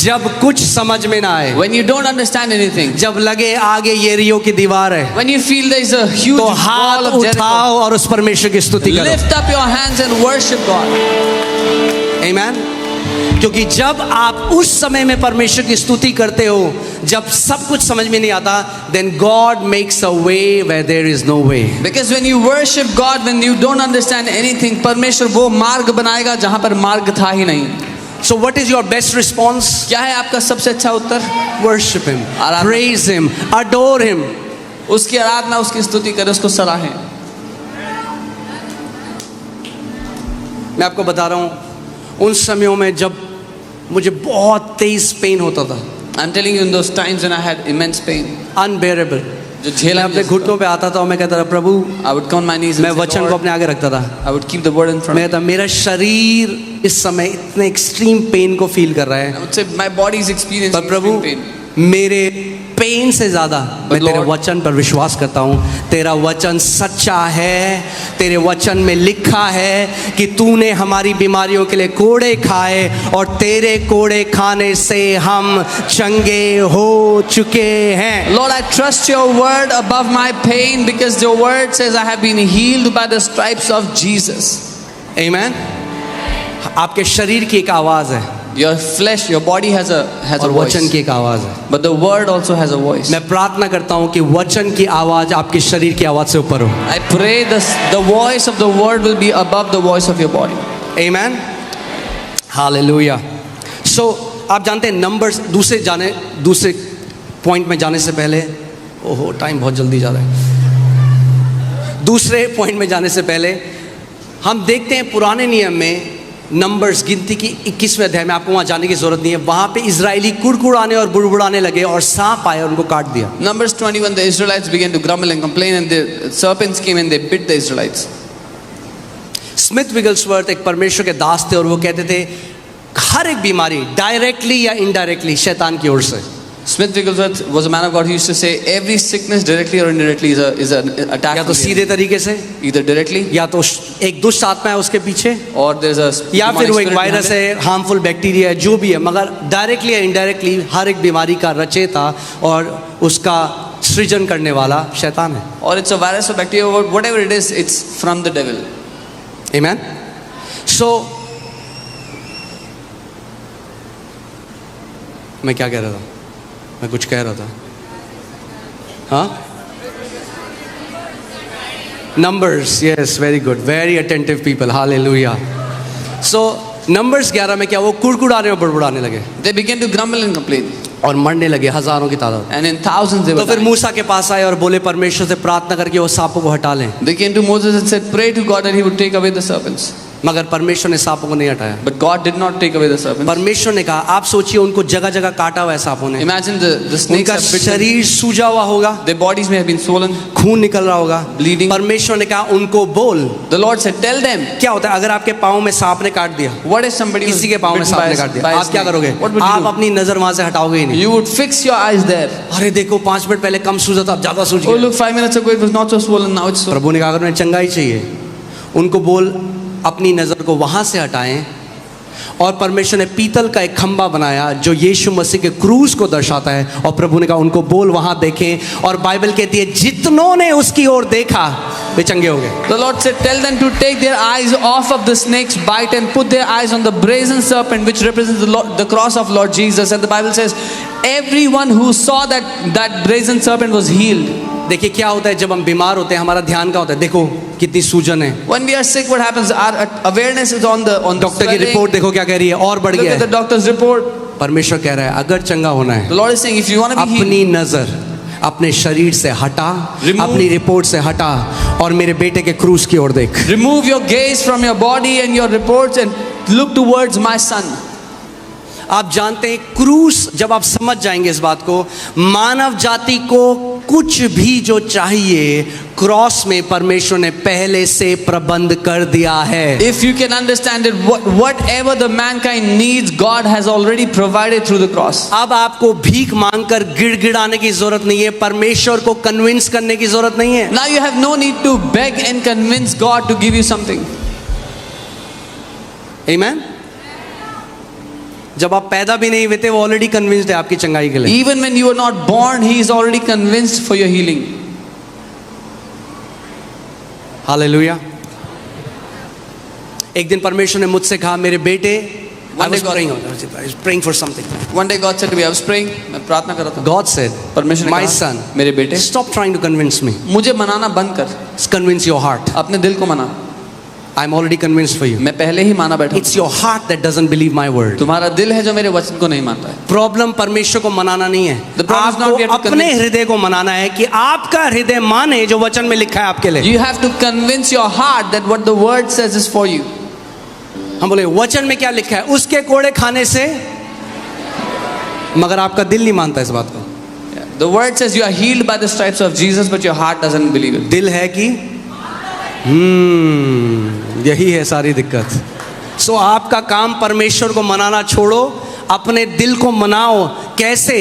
जब कुछ समझ में ना आए, when you don't understand anything, जब लगे आगे येरियो की दीवार है, when you feel there is a huge तो wall हाथ of Jericho, उठाओ और उस परमेश्वर की स्तुति करो। lift up your hands and worship God. आमीन। क्योंकि जब आप उस समय में परमेश्वर की स्तुति करते हो, जब सब कुछ समझ में नहीं आता, then God makes a way where there is no way. Because when you worship God, when you don't understand anything, परमेश्वर वो मार्ग बनाएगा जहाँ पर मार्ग था ही नहीं। So what is your best response? क्या है आपका सबसे अच्छा उत्तर? Worship him, आराधना। praise him, adore him. उसकी आराधना, उसकी स्तुति करें, उसको सराहें। मैं आपको बता रहा हूँ, उन समयों में जब मुझे बहुत तेज पेन होता था, I'm telling you, in those times when I had immense pain, unbearable, जो मैं झेला अपने घुटनों पे आता था और मैं कहता था प्रभु, I would come on my knees and मैं say, वचन को Lord, अपने आगे रखता था, I would keep the word in front मैं of me. कहता मेरा शरीर इस समय इतने एक्सट्रीम पेन को फील कर रहा है, I would say my body is experiencing पर प्रभु extreme pain. मेरे पेन से ज्यादा मैं But तेरे Lord, वचन पर विश्वास करता हूँ। तेरा वचन सच्चा है, तेरे वचन में लिखा है कि तूने हमारी बीमारियों के लिए कोड़े खाए और तेरे कोड़े खाने से हम चंगे हो चुके हैं। Lord, I trust your word above my pain because your word says I have been healed by the stripes of Jesus. आमीन। आपके शरीर की एक आवाज है Your flesh, your body has a और voice, वचन की एक आवाज है। but the word also has a voice. मैं प्रार्थना करता हूँ कि वचन की आवाज आपके शरीर की आवाज से ऊपर हो। I pray the voice of the word will be above the voice of your body. आमीन, हालेलुया। सो आप जानते हैं नंबर्स, दूसरे पॉइंट में जाने से पहले, ओहो टाइम बहुत जल्दी जा रहा है, दूसरे पॉइंट में जाने से पहले हम देखते हैं पुराने नियम में नंबर्स गिनती की 21वें अध्याय में, आपको वहाँ जाने की जरूरत नहीं है, वहाँ पे इजरायली कुड़कुड़ाने और बुड़बुड़ाने लगे और सांप आए और उनको काट दिया। Numbers 21, the Israelites began to grumble and complain, and the serpents came and they bit the Israelites. Smith Wigglesworth एक परमेश्वर के दास थे और वो कहते थे हर एक बीमारी डायरेक्टली या इनडायरेक्टली शैतान की ओर से। Smith Wigglesworth was a man of God who used to say every sickness directly or indirectly is an attack. या तो from the सीधे तरीके से, enemy. Either directly या तो एक दुष्ट आत्मा है उसके पीछे, or there's a या फिर demonic वो एक spirit वायरस behind it. है, हार्मफुल बैक्टीरिया है, जो भी है, मगर डायरेक्टली या इनडायरेक्टली हर एक बीमारी का रचयिता और उसका सृजन करने वाला शैतान है। Or it's a virus or bacteria or whatever it is, it's from the devil. आमीन। सो मैं क्या कह रहा था? मैं कुछ कह रहा था, हाँ, numbers, yes, very good, very attentive people, hallelujah. So numbers 11 में क्या, वो कुड़कुड़ाने और बड़बड़ाने लगे They began to grumble and complain, और मरने लगे हजारों की तादाद। and in thousands they तो were फिर dying. मूसा के पास आए और बोले परमेश्वर से प्रार्थना करके वो सांपों को हटा लें, They came to Moses and said, pray to God that he would take away the serpents. मगर परमेश्वर ने सांपों को नहीं हटाया। But God did not take away the serpents. परमेश्वर ने कहा, आप सोचिए उनको जगह जगह काटा हुआ है सांपों ने, Imagine the snakes उनका have bitten. शरीर सूजा हुआ होगा, Their bodies may have been swollen, खून निकल रहा होगा, bleeding. परमेश्वर ने कहा उनको बोल। The Lord said, tell them, क्या होता है अगर आपके पाँव में सांप ने काट दिया, what if somebody was किसी के पाँव में bitten सांप by ने a- काट by दिया, a आप क्या snake? करोगे? What would आप you do? अपनी नजर वहां से हटाओगे ही नहीं। You would fix your eyes there. अरे देखो 5 मिनट पहले कम सूजा था, अब ज्यादा सूज Oh गया। look, 5 minutes ago it was not so swollen, now it's so. प्रभु ने कहा अगर उन्हें चंगाई चाहिए, उनको बोल अपनी नजर को वहां से हटाएं। और परमेश्वर ने पीतल का एक खंबा बनाया जो यीशु मसीह के क्रूस को दर्शाता है, और प्रभु ने कहा उनको बोल वहां देखें, और बाइबल कहती है जितनों ने उसकी ओर देखा वे चंगे हो गए। The Lord said, tell them to take their eyes off of the snake's bite and put their eyes on the brazen serpent which represents the cross of Lord Jesus. And the Bible says, everyone who saw that brazen serpent was healed. देखिए क्या होता है जब हम बीमार होते हैं, हमारा ध्यान क्या होता है, देखो कितनी सूजन है। When we are sick, what happens? Our awareness is on the doctor की swelling. रिपोर्ट देखो क्या कह रही है, और बढ़ Look गया at the है। doctor's report. परमेश्वर कह रहा है अगर चंगा होना है, The Lord is saying, if you want to be healed, अपनी नजर अपने शरीर से हटा, Remove- अपनी रिपोर्ट से हटा और मेरे बेटे के क्रूस की ओर देख। remove your gaze from your body and your reports and look towards my son. आप जानते हैं क्रूस, जब आप समझ जाएंगे इस बात को, मानव जाति को कुछ भी जो चाहिए क्रॉस में परमेश्वर ने पहले से प्रबंध कर दिया है। If you can understand it, whatever the mankind needs, God has already provided through the cross. अब आपको भीख मांगकर गिड़गिड़ाने की जरूरत नहीं है, परमेश्वर को कन्विंस करने की जरूरत नहीं है। Now you have no need to beg and convince God to give you something. आमीन। जब आप पैदा भी नहीं हुए थे वो ऑलरेडी कन्विंस्ड है आपकी चंगाई के लिए. Even when you were not born, He is already convinced for your healing. Hallelujah. एक दिन परमेश्वर ने मुझसे कहा, मेरे बेटे, I was praying for something. One day God said to me, I was praying, मैं प्रार्थना कर रहा था. God said, परमेश्वर ने my कहा, son, मेरे बेटे, stop trying to convince me. मुझे मनाना बंद कर. Convince your heart. अपने दिल को मना. I'm already convinced for you. मैं पहले ही माना बैठा. It's your heart that doesn't believe my word. तुम्हारा दिल है जो मेरे वचन को नहीं मानता है. प्रॉब्लम परमेश्वर को मनाना नहीं है. The problem is not we have आपको to अपने convince. हृदय को मनाना है कि आपका हृदय माने जो वचन में लिखा है आपके लिए. You have to convince your heart that what the word says is for you. हम बोले वचन में क्या लिखा है, उसके कोड़े खाने से, मगर आपका दिल नहीं मानता इस बात को. The word says you are healed by the stripes of Jesus, but your heart doesn't believe it. दिल है कि यही है सारी दिक्कत. सो आपका काम परमेश्वर को मनाना छोड़ो, अपने दिल को मनाओ. कैसे?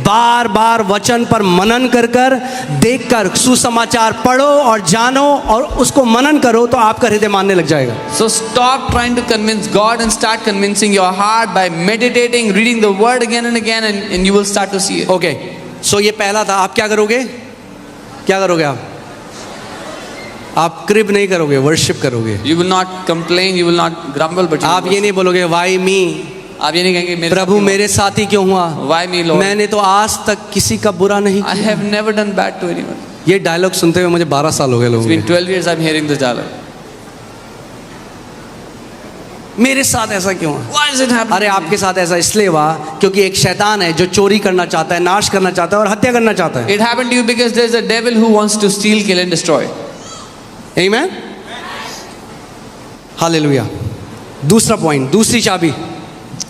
बार बार वचन पर मनन कर कर, देख कर, सुसमाचार पढ़ो और जानो और उसको मनन करो तो आपका हृदय मानने लग जाएगा. So stop trying to convince God and start convincing your heart by meditating, reading the word again and again, and you will start to see it. Okay, so ये पहला था. आप क्या करोगे? क्या करोगे आप क्रिब नहीं करोगे, वर्शिप करोगे. You will not complain, you will not grumble, but you आप will ये नहीं बोलोगे वाई मी, आप ये नहीं कहेंगे मेरे प्रभु साथ मेरे साथ ही क्यों हुआ, क्यों? Why me, Lord? मैंने तो आज तक किसी का बुरा नहीं I किया. have never done bad to anyone. ये डायलॉग सुनते हुए मुझे 12 साल हो गए It's लोगों been के. 12 years I'm hearing this dialogue. मेरे साथ ऐसा क्यों हुआ? Why is it happening? अरे आपके साथ ऐसा इसलिए हुआ क्योंकि एक शैतान है जो चोरी करना चाहता है, नाश करना चाहता है और हत्या करना चाहता है. It happened to you because there's a devil who wants to steal, kill and destroy. आमीन. हालेलुया. दूसरा पॉइंट, दूसरी चाबी,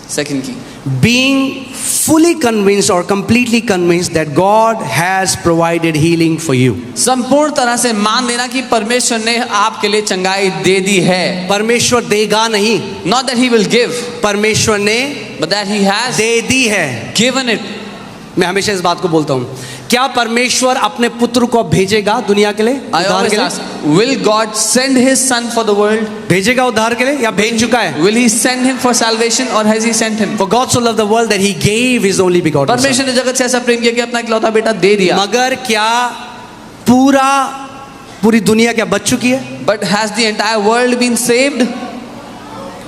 Second key. being fully convinced or completely convinced that God has provided healing for you. संपूर्ण तरह से मान लेना कि परमेश्वर ने आपके लिए चंगाई दे दी है. परमेश्वर देगा नहीं, Not that he will give, परमेश्वर ने but that he has दे दी है. given it. मैं हमेशा इस बात को बोलता हूँ, क्या परमेश्वर अपने पुत्र को भेजेगा दुनिया के लिए, I उद्धार always के लिए? ask, will God send his son for the world? भेजेगा उद्धार के लिए या भेज चुका है? Will he send him for salvation or has he sent him? For God so loved the world that he gave his only begotten son. परमेश्वर ने जगत से ऐसा प्रेम किया कि अपना इकलौता बेटा दे दिया. मगर क्या पूरी दुनिया क्या बच चुकी है? But has the entire world been saved?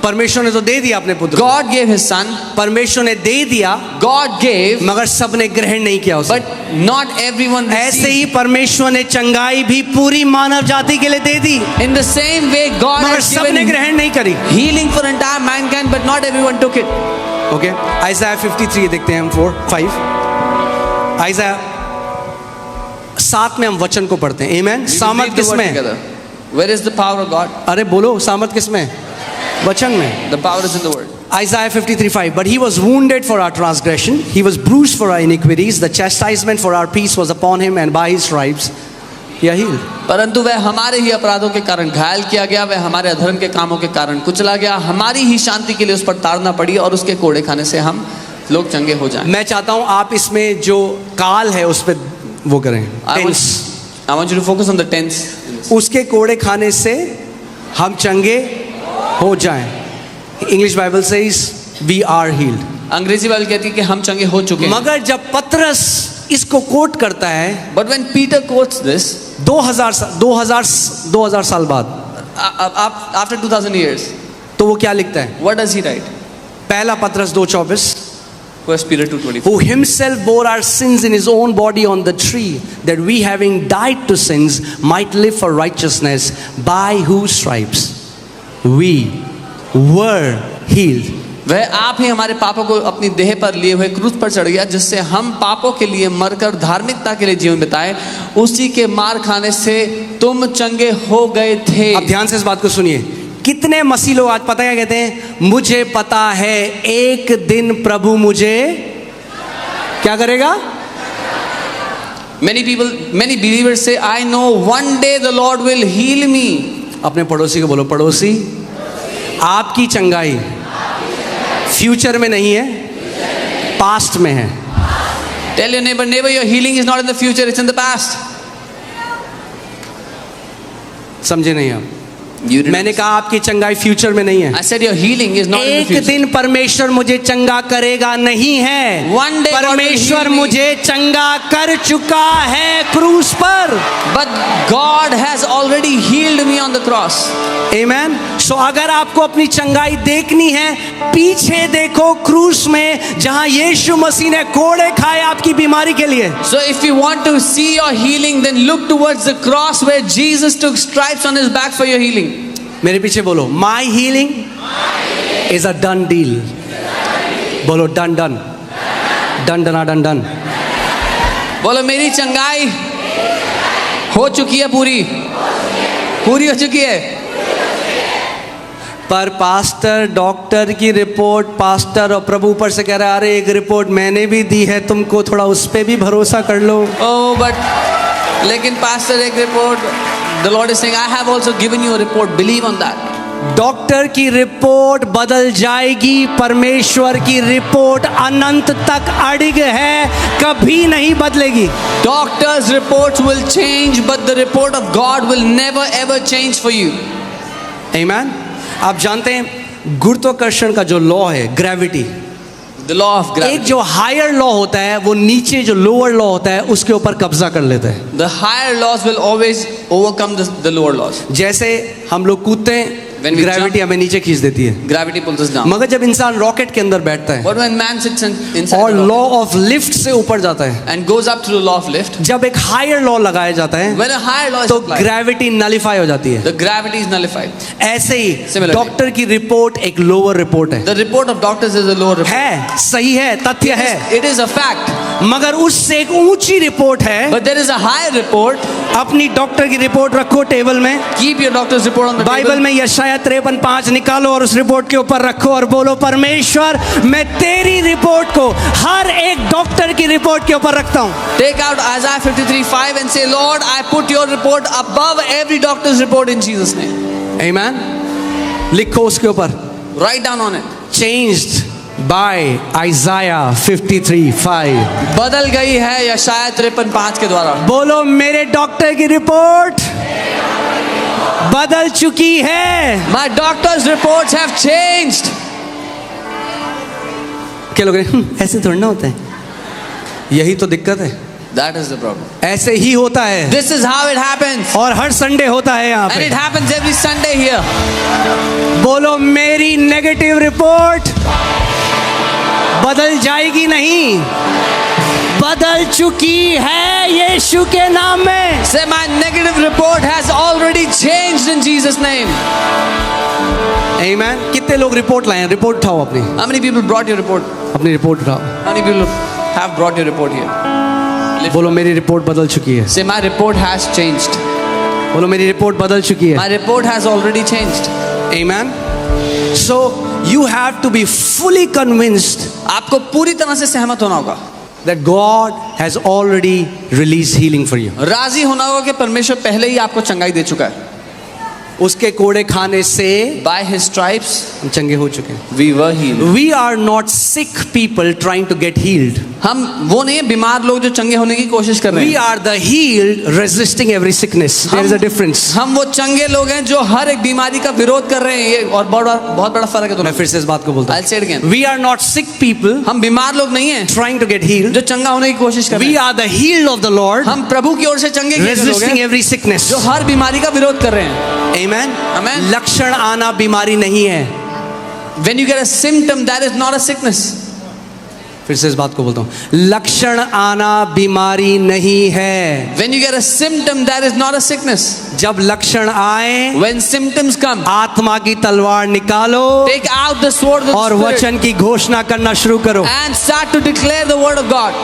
परमेश्वर ने तो दे दिया अपने पुत्र को. God gave his son. परमेश्वर ने दे दिया, God gave, मगर सबने ग्रहण नहीं किया उसे. but not everyone ऐसे received. ही परमेश्वर ने चंगाई भी पूरी मानव जाति के लिए दे दी, In the same way, God मगर has सबने given ग्रहण नहीं करी. healing for entire mankind, but not everyone took it. Okay, आइज़ाया 53 देखते हैं हम 4-5. आइज़ाया 7 में हम वचन को पढ़ते हैं. आमीन. We will सामर्थ read the word किसमें है? together. Where is the power of God? अरे बोलो, सामर्थ किसमें है? वचन में. The power is in the word. Isaiah 53:5. But he was wounded for our transgression, he was bruised for our iniquities, the chastisement for our peace was upon him, and by his stripes we are healed. परंतु वह हमारे ही अपराधों के कारण घायल किया गया, वह हमारे अधर्म के कामों के कारण कुचला गया, हमारी ही शांति के लिए उस पर ताड़ना पड़ी और उसके कोड़े खाने से हम लोग चंगे हो जाएं. मैं चाहता हूं आप इसमें जो काल है उस पर वो करें. I want you to focus on the tense. उसके कोड़े खाने से हम चंगे हो जाएं. English Bible says we are healed. अंग्रेजी बाइबल कहती है कि हम चंगे हो चुके हैं. मगर जब पतरस इसको कोट करता है, But when Peter quotes this, 2000 साल बाद, after 2000 years, तो वो क्या लिखता है? what does he write? पहला पतरस 2:24. 1 Peter 2:24. Who himself bore our sins in his own body on the tree, that we having died to sins might live for righteousness, by whose stripes we were healed. वह आप ही हमारे पापों को अपनी देह पर लिए हुए क्रूस पर चढ़ गया, जिससे हम पापों के लिए मरकर धार्मिकता के लिए जीवन बिताए. उसी के मार खाने से तुम चंगे हो गए थे. अब ध्यान से इस बात को सुनिए. कितने मसीह लोग आज पता क्या कहते हैं? मुझे पता है एक दिन प्रभु मुझे क्या करेगा? Many believers say, I know one day the Lord will heal me. अपने पड़ोसी को बोलो, पड़ोसी आपकी चंगाई फ्यूचर में नहीं है, पास्ट में है. Tell your neighbor, your healing is not in the future, it's in the past. समझे नहीं आप? You did मैंने not. कहा आपकी चंगाई फ्यूचर में नहीं है। I said your healing is not in the एक future. दिन परमेश्वर मुझे चंगा करेगा नहीं है, One day God will परमेश्वर heal me. मुझे चंगा कर चुका है क्रूस पर। But God has already healed me on the cross. आमेन। सो अगर आपको अपनी चंगाई देखनी है, पीछे देखो क्रूस में, जहां यीशु मसीह ने कोड़े खाए आपकी बीमारी के लिए। So if you want to see your healing, then look towards the cross where Jesus took stripes on his back for your healing. मेरे पीछे बोलो, my healing is a done deal. बोलो डन डन डन डना done done. बोलो मेरी चंगाई हो चुकी है, पूरी हो चुकी है। पर पास्टर डॉक्टर की रिपोर्ट, पास्टर और प्रभु ऊपर से कह रहा है, अरे एक रिपोर्ट मैंने भी दी है तुमको, थोड़ा उस पे भी भरोसा कर लो। Oh, but लेकिन पास्टर एक report, the Lord is saying, I have also given you a report. Believe on that. Doctor की रिपोर्ट बदल जाएगी, परमेश्वर की रिपोर्ट अनंत तक अड़िग है, कभी नहीं बदलेगी। Doctors' reports will change, but the report of God will never ever change for you. आमीन। आप जानते हैं गुरुत्वाकर्षण का जो लॉ है, ग्रेविटी, The law of एक gravity. जो हायर लॉ होता है वो नीचे जो लोअर लॉ होता है उसके ऊपर कब्जा कर लेता है। The higher laws will always overcome the lower laws. जैसे हम लोग कूदते हैं, When we ग्रेविटी हमें नीचे खींच देती है, Gravity pulls us down. मगर जब इंसान रॉकेट के अंदर बैठता है But when man sits inside और the rocket law of lift से ऊपर जाता है, and goes up through the law of lift, जब एक हायर लॉ लगाया जाता है when a higher law is तो applied, ग्रेविटी नलिफाई हो जाती है। the gravity is nullified. ऐसे ही Similarly. डॉक्टर की रिपोर्ट एक लोअर रिपोर्ट है। The report of doctors is a lower report. है, सही है, तथ्य है, It is a fact. मगर उससे एक ऊंची रिपोर्ट है। But there is a higher report. अपनी डॉक्टर की रिपोर्ट रखो टेबल में, Keep your doctor's report on the Bible table. में यशायाह 53:5 निकालो और उस रिपोर्ट के ऊपर रखो और बोलो, परमेश्वर मैं तेरी रिपोर्ट को हर एक डॉक्टर की रिपोर्ट के ऊपर रखता हूं। Take out Isaiah 53:5 and say, Lord, I put your report above every doctor's report in Jesus' name. आमीन। लिखो उसके ऊपर, Write down on it. Changed by Isaiah 53:5। बदल गई है यशायाह 53:5 के द्वारा। बोलो, मेरे डॉक्टर की रिपोर्ट बदल चुकी है। My doctor's reports have changed. क्या लोग ऐसे थोड़ा ना होता है, यही तो दिक्कत है, That is the problem. ऐसे ही होता है This is how it happens. और हर संडे होता है यहाँ And पे। it happens every Sunday here. बोलो, मेरी नेगेटिव रिपोर्ट बदल जाएगी नहीं, बदल चुकी है यीशु के नाम में। Say, my negative report has already changed in Jesus' name. आमीन। कितने लोग रिपोर्ट लाए हैं? रिपोर्ट उठाओ अपनी, How many people brought your report? अपनी रिपोर्ट उठाओ। How many people have brought your report here? बोलो, मेरी रिपोर्ट बदल चुकी है। Say, my report has changed. बोलो, मेरी रिपोर्ट बदल चुकी है। My report has already changed. Amen. So you have to be fully convinced आपको पूरी तरह से सहमत होना होगा, that God has already released healing for you. राजी होना होगा कि परमेश्वर पहले ही आपको चंगाई दे चुका है। उसके कोड़े खाने से By his stripes हम चंगे हो चुके हैं। we were healed. We are not sick people trying to get healed. हम वो नहीं बीमार लोग जो चंगे होने की कोशिश कर रहे We हैं। are the healed resisting every sickness. There is a difference. हम वो चंगे लोग हैं जो हर एक बीमारी का विरोध कर रहे हैं, ये और बहुत बड़ा फर्क है मैं दोनों। फिर से इस बात को बोलता I'll say it again. हूँ। We are not sick people हम बीमार लोग नहीं हैं trying to get healed. जो चंगा होने की कोशिश कर रहे We हैं। are the healed of the Lord हम प्रभु की ओर से चंगे किए गए लोग resisting हैं every sickness. जो हर बीमारी का विरोध कर रहे हैं। Amen. Amen. लक्षण आना बीमारी नहीं है। When you get a symptom, that is not a sickness. फिर से इस बात को बोलता हूँ, लक्षण आना बीमारी नहीं है। When you get a symptom, that is not a sickness. जब लक्षण आए, When symptoms come, आत्मा की तलवार निकालो take out the sword of the और Spirit वचन की घोषणा करना शुरू करो। and start to declare the word of God.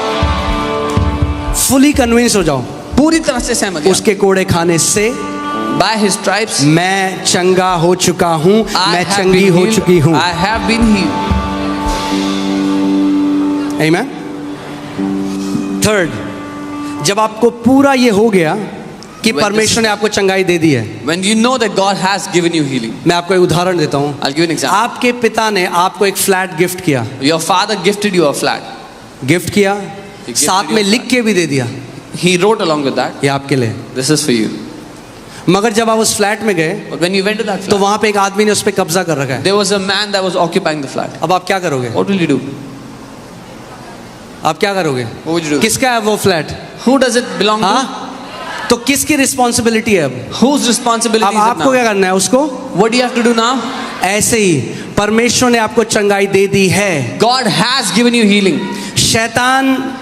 Fully convince हो जाओ, पूरी तरह से सहमत हैं। उसके कोड़े खाने से By his stripes, मैं चंगा हो चुका हूँ, I मैं have चंगी been हो healed. चुकी हूँ। I have been healed. आमीन। थर्ड, जब आपको पूरा ये हो गया कि When परमेश्वर ने आपको चंगाई दे दी है, When you know that God has given you healing. मैं आपको एक उदाहरण देता हूँ। I'll give you an example. आपके पिता ने आपको एक फ्लैट गिफ्ट किया, Your father gifted you a flat. Gift किया, gifted साथ you में a लिख के भी दे दिया, He wrote along with that, ये आपके लिए। this is for you. मगर जब आप उस फ्लैट में गए But when you went to that तो flat, वहां पे एक आदमी ने उस पर कब्जा कर रखा है. there was a man that was occupying the flat. अब आप क्या करोगे? What will you do? आप क्या करोगे? What would you do? किसका है वो flat? Who does it belong to? हाँ, तो किसकी रिस्पॉन्सिबिलिटी है अब? Whose responsibility अब is it आपको now? क्या करना है? उसको What do you have to do now? ऐसे ही परमेश्वर ने आपको चंगाई दे दी है. God has given you healing. शैतान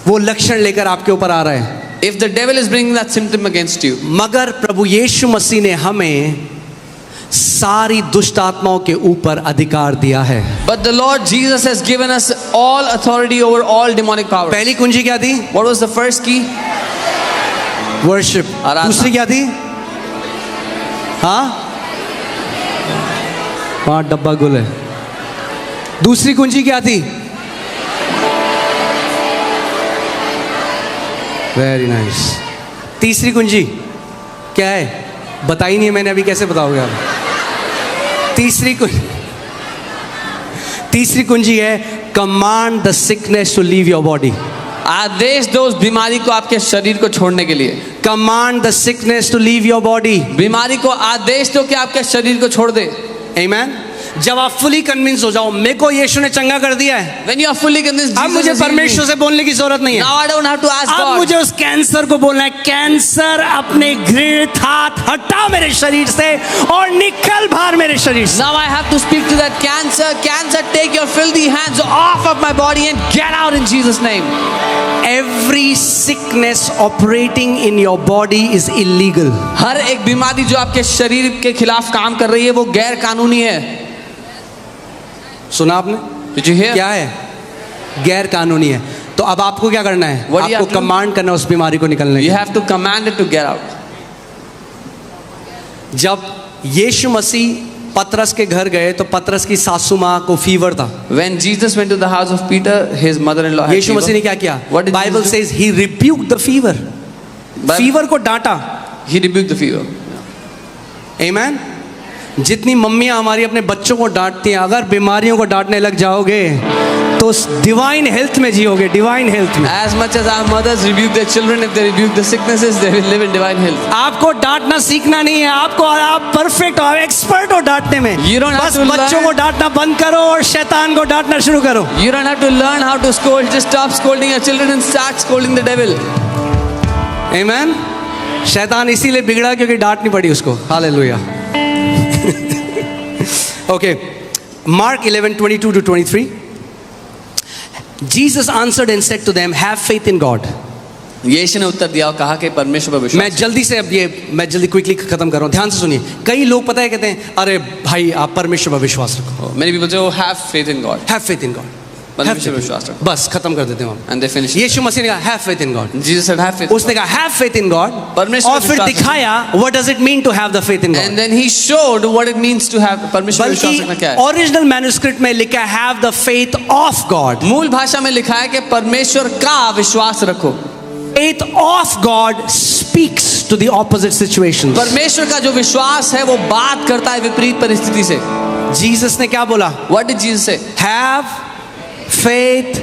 वो लक्षण लेकर आपके ऊपर आ रहा है, If the devil is bringing that symptom against you, मगर प्रभु यीशु मसीह ने हमें सारी दुष्ट आत्माओं के ऊपर अधिकार दिया है. but the Lord Jesus has given us all authority over all demonic powers. पहली कुंजी क्या थी? What was the first key? Worship. आराधना. दूसरी क्या थी? हाँ, 5 डब्बा गुल है. दूसरी कुंजी क्या थी? Very nice. तीसरी कुंजी क्या है? बताई नहीं है मैंने अभी, कैसे बताओगे आप? तीसरी कुंजी है command the sickness to leave your body. आदेश दो उस बीमारी को आपके शरीर को छोड़ने के लिए. Command the sickness to leave your body. बीमारी को आदेश दो कि आपके शरीर को छोड़ दे. आमेन. जब आप फुली कन्विंस हो जाओ मेरे को यीशु ने चंगा कर दिया है, When you are fully convinced, अब Jesus मुझे has healed me. परमेश्वर से बोलने की जरूरत नहीं है. Now I don't have to ask अब God. मुझे उस कैंसर को बोलना है, कैंसर अपने घृणित हाथ हटा मेरे शरीर से और निकल बाहर मेरे शरीर से. Now I have to speak to that cancer. Cancer, take your filthy hands off of my body and get out in Jesus' name. Every sickness operating in your body is illegal. हर एक बीमारी जो आपके शरीर के खिलाफ काम कर रही है वो गैर कानूनी है. सुना आपने? Did you hear? क्या है? गैर कानूनी है. तो अब आपको क्या करना है? What do you आपको have to do? कमांड करना है उस बीमारी को निकलने You की. have to command it to get out. जब यीशु मसीह पतरस के घर गए तो पतरस की सासू माँ को फीवर था. When Jesus went to the house of Peter, his mother-in-law had यीशु मसीह ने क्या किया? What did Bible Jesus do? Says he rebuke the fever. Fever को डांटा. He rebuked the fever. आमेन. जितनी मम्मियां हमारी अपने बच्चों को डांटती हैं, अगर बीमारियों को डांटने लग जाओगे तो डिवाइन हेल्थ में जियोगे. डिवाइन हेल्थ में. As much as our mothers rebuke their children, if they rebuke the sicknesses, they will live in divine health. आपको डांटना सीखना नहीं है. आपको आप परफेक्ट हो, एक्सपर्ट हो डांटने में. You don't have बस to बच्चों learn. को डांटना बंद करो और शैतान को डांटना शुरू करो. You don't have to learn how to scold. Just stop scolding your children and start scolding the devil. आमेन. शैतान इसीलिए बिगड़ा क्योंकि डांट नहीं पड़ी उसको. Hallelujah. Okay, Mark 11:22 to 23. Jesus answered and said to them, "Have faith in God." यीशु ने उत्तर दिया और कहा कि परमेश्वर पर मैं विश्वास. जल्दी से अब मैं जल्दी क्विकली खत्म कर रहा हूँ. ध्यान से सुनिए. कई लोग पता है कहते हैं अरे भाई आप परमेश्वर पर विश्वास रखो. Many people say, "Oh, have faith in God." Have faith in God. परमेश्वर पर विश्वास रखो. बस खत्म कर देते हैं हम. And they finished. यीशु मसीह ने कहा have faith in God. Jesus said, "Have faith." उसने कहा have faith in God. परमेश्वर और पर फिर विश्वास दिखाया what does it mean to have the faith in God. And then he showed what it means to have परमेश्वर पर विश्वास रखना क्या बल्कि है. ओरिजिनल मैन्युस्क्रिप्ट में लिखा है have the faith of God. मूल भाषा में लिखा है कि परमेश्वर का विश्वास रखो. Faith of God speaks to the opposite situations. परमेश्वर का जो विश्वास है वो बात करता है विपरीत परिस्थिति से. जीसस ने क्या बोला? What did Jesus say? Have faith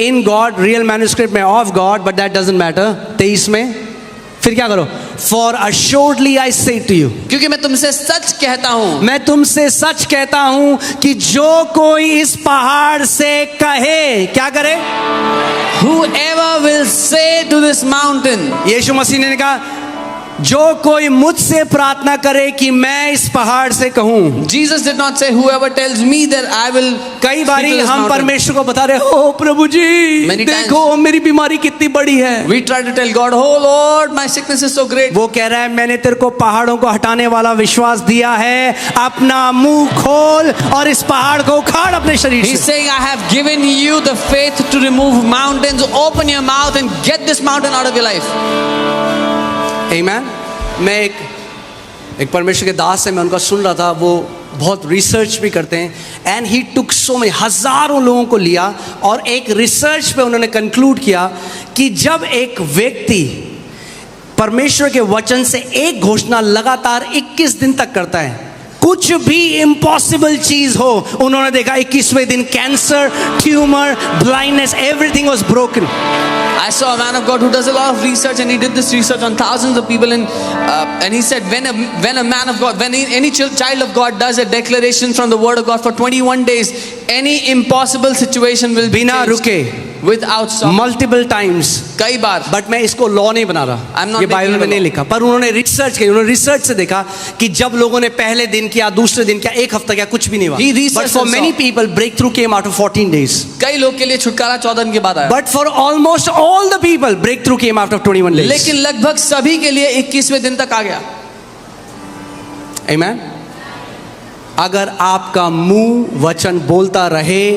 in God. Real manuscript में of God, but that doesn't matter. 23 में फिर क्या करो? For assuredly I say to you. क्योंकि मैं तुमसे सच कहता हूँ. मैं तुमसे सच कहता हूं कि जो कोई इस पहाड़ से कहे, क्या करे? Whoever will say to this mountain. यीशु मसीह ने कहा जो कोई मुझसे प्रार्थना करे कि मैं इस पहाड़ से कहूं. Jesus did not say whoever tells me that I will. कई बारी speak to this हम mountain. परमेश्वर को बता रहे हो प्रभु जी Many times. देखो मेरी बीमारी कितनी बड़ी है. We try to tell God, "Oh Lord, my sickness is so great." वो कह रहा है मैंने तेरे को पहाड़ों को हटाने वाला विश्वास दिया है. अपना मुंह खोल और इस पहाड़ को उखाड़ अपने शरीर He's से. saying, "I have given you the faith to remove mountains. Open your mouth and get this mountain out of your life." Amen. मैं एक परमेश्वर के दास है, मैं उनका सुन रहा था. वो बहुत रिसर्च भी करते हैं. And he took so many, हजारों लोगों को लिया और एक रिसर्च पे उन्होंने कंक्लूड किया कि जब एक व्यक्ति परमेश्वर के वचन से एक घोषणा लगातार 21 दिन तक करता है, कुछ भी इम्पॉसिबल चीज हो, उन्होंने देखा 21वें दिन cancer, tumour, blindness, everything was broken. I saw a man of God who does a lot of research, and he did this research on thousands of people, and he said when a man of God, when any child of God does a declaration from the Word of God for 21 days, any impossible situation will be बिना changed रुके without stopping. Multiple times. कई बार. But मैं इसको law नहीं बना रहा, I'm not ये Bible making में it a नहीं law. लिखा, पर उन्होंने रिसर्च की. उन्होंने रिसर्च से देखा कि जब लोगों ने पहले दिन किया, दूसरे दिन किया, एक हफ्ता किया, कुछ भी नहीं हुआ. He researched but for and many saw. People breakthrough came after 14 days. कई लोग के लिए छुटकारा 14 दिन के बाद आया. But for almost all the people breakthrough came after 21 days. लेकिन लगभग सभी के लिए 21वें दिन तक आ गया. आमेन. अगर आपका मुंह वचन बोलता रहे,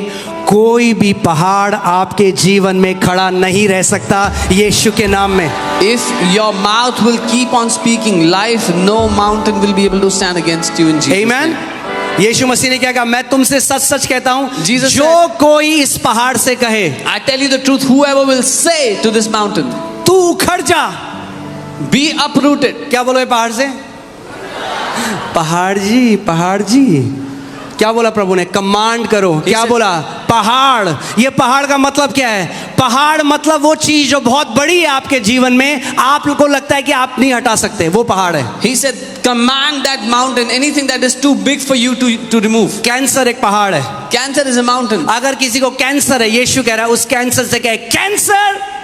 कोई भी पहाड़ आपके जीवन में खड़ा नहीं रह सकता यीशु के नाम में. If your mouth will keep on speaking life, no mountain will be able to stand against you in Jesus' amen. name. यीशु मसीह ने क्या कहा? मैं तुमसे सच सच कहता हूं, Jesus जो said, कोई इस पहाड़ से कहे, I tell you the truth, whoever will say to this mountain, तू उखड़ जा. be uprooted. क्या बोलो ये पहाड़ से? पहाड़ जी, पहाड़ जी, क्या बोला प्रभु ने? कमांड करो. क्या said- बोला? पहाड़. ये पहाड़ का मतलब क्या है? पहाड़ मतलब वो चीज जो बहुत बड़ी है आपके जीवन में, आपको लगता है कि आप नहीं हटा सकते, वो पहाड़ है. He said, command that mountain, anything that is too big for you to remove. Cancer एक पहाड़ है. Cancer is a mountain. अगर किसी को कैंसर है, यीशु कह रहा है उस कैंसर से कहे, कैंसर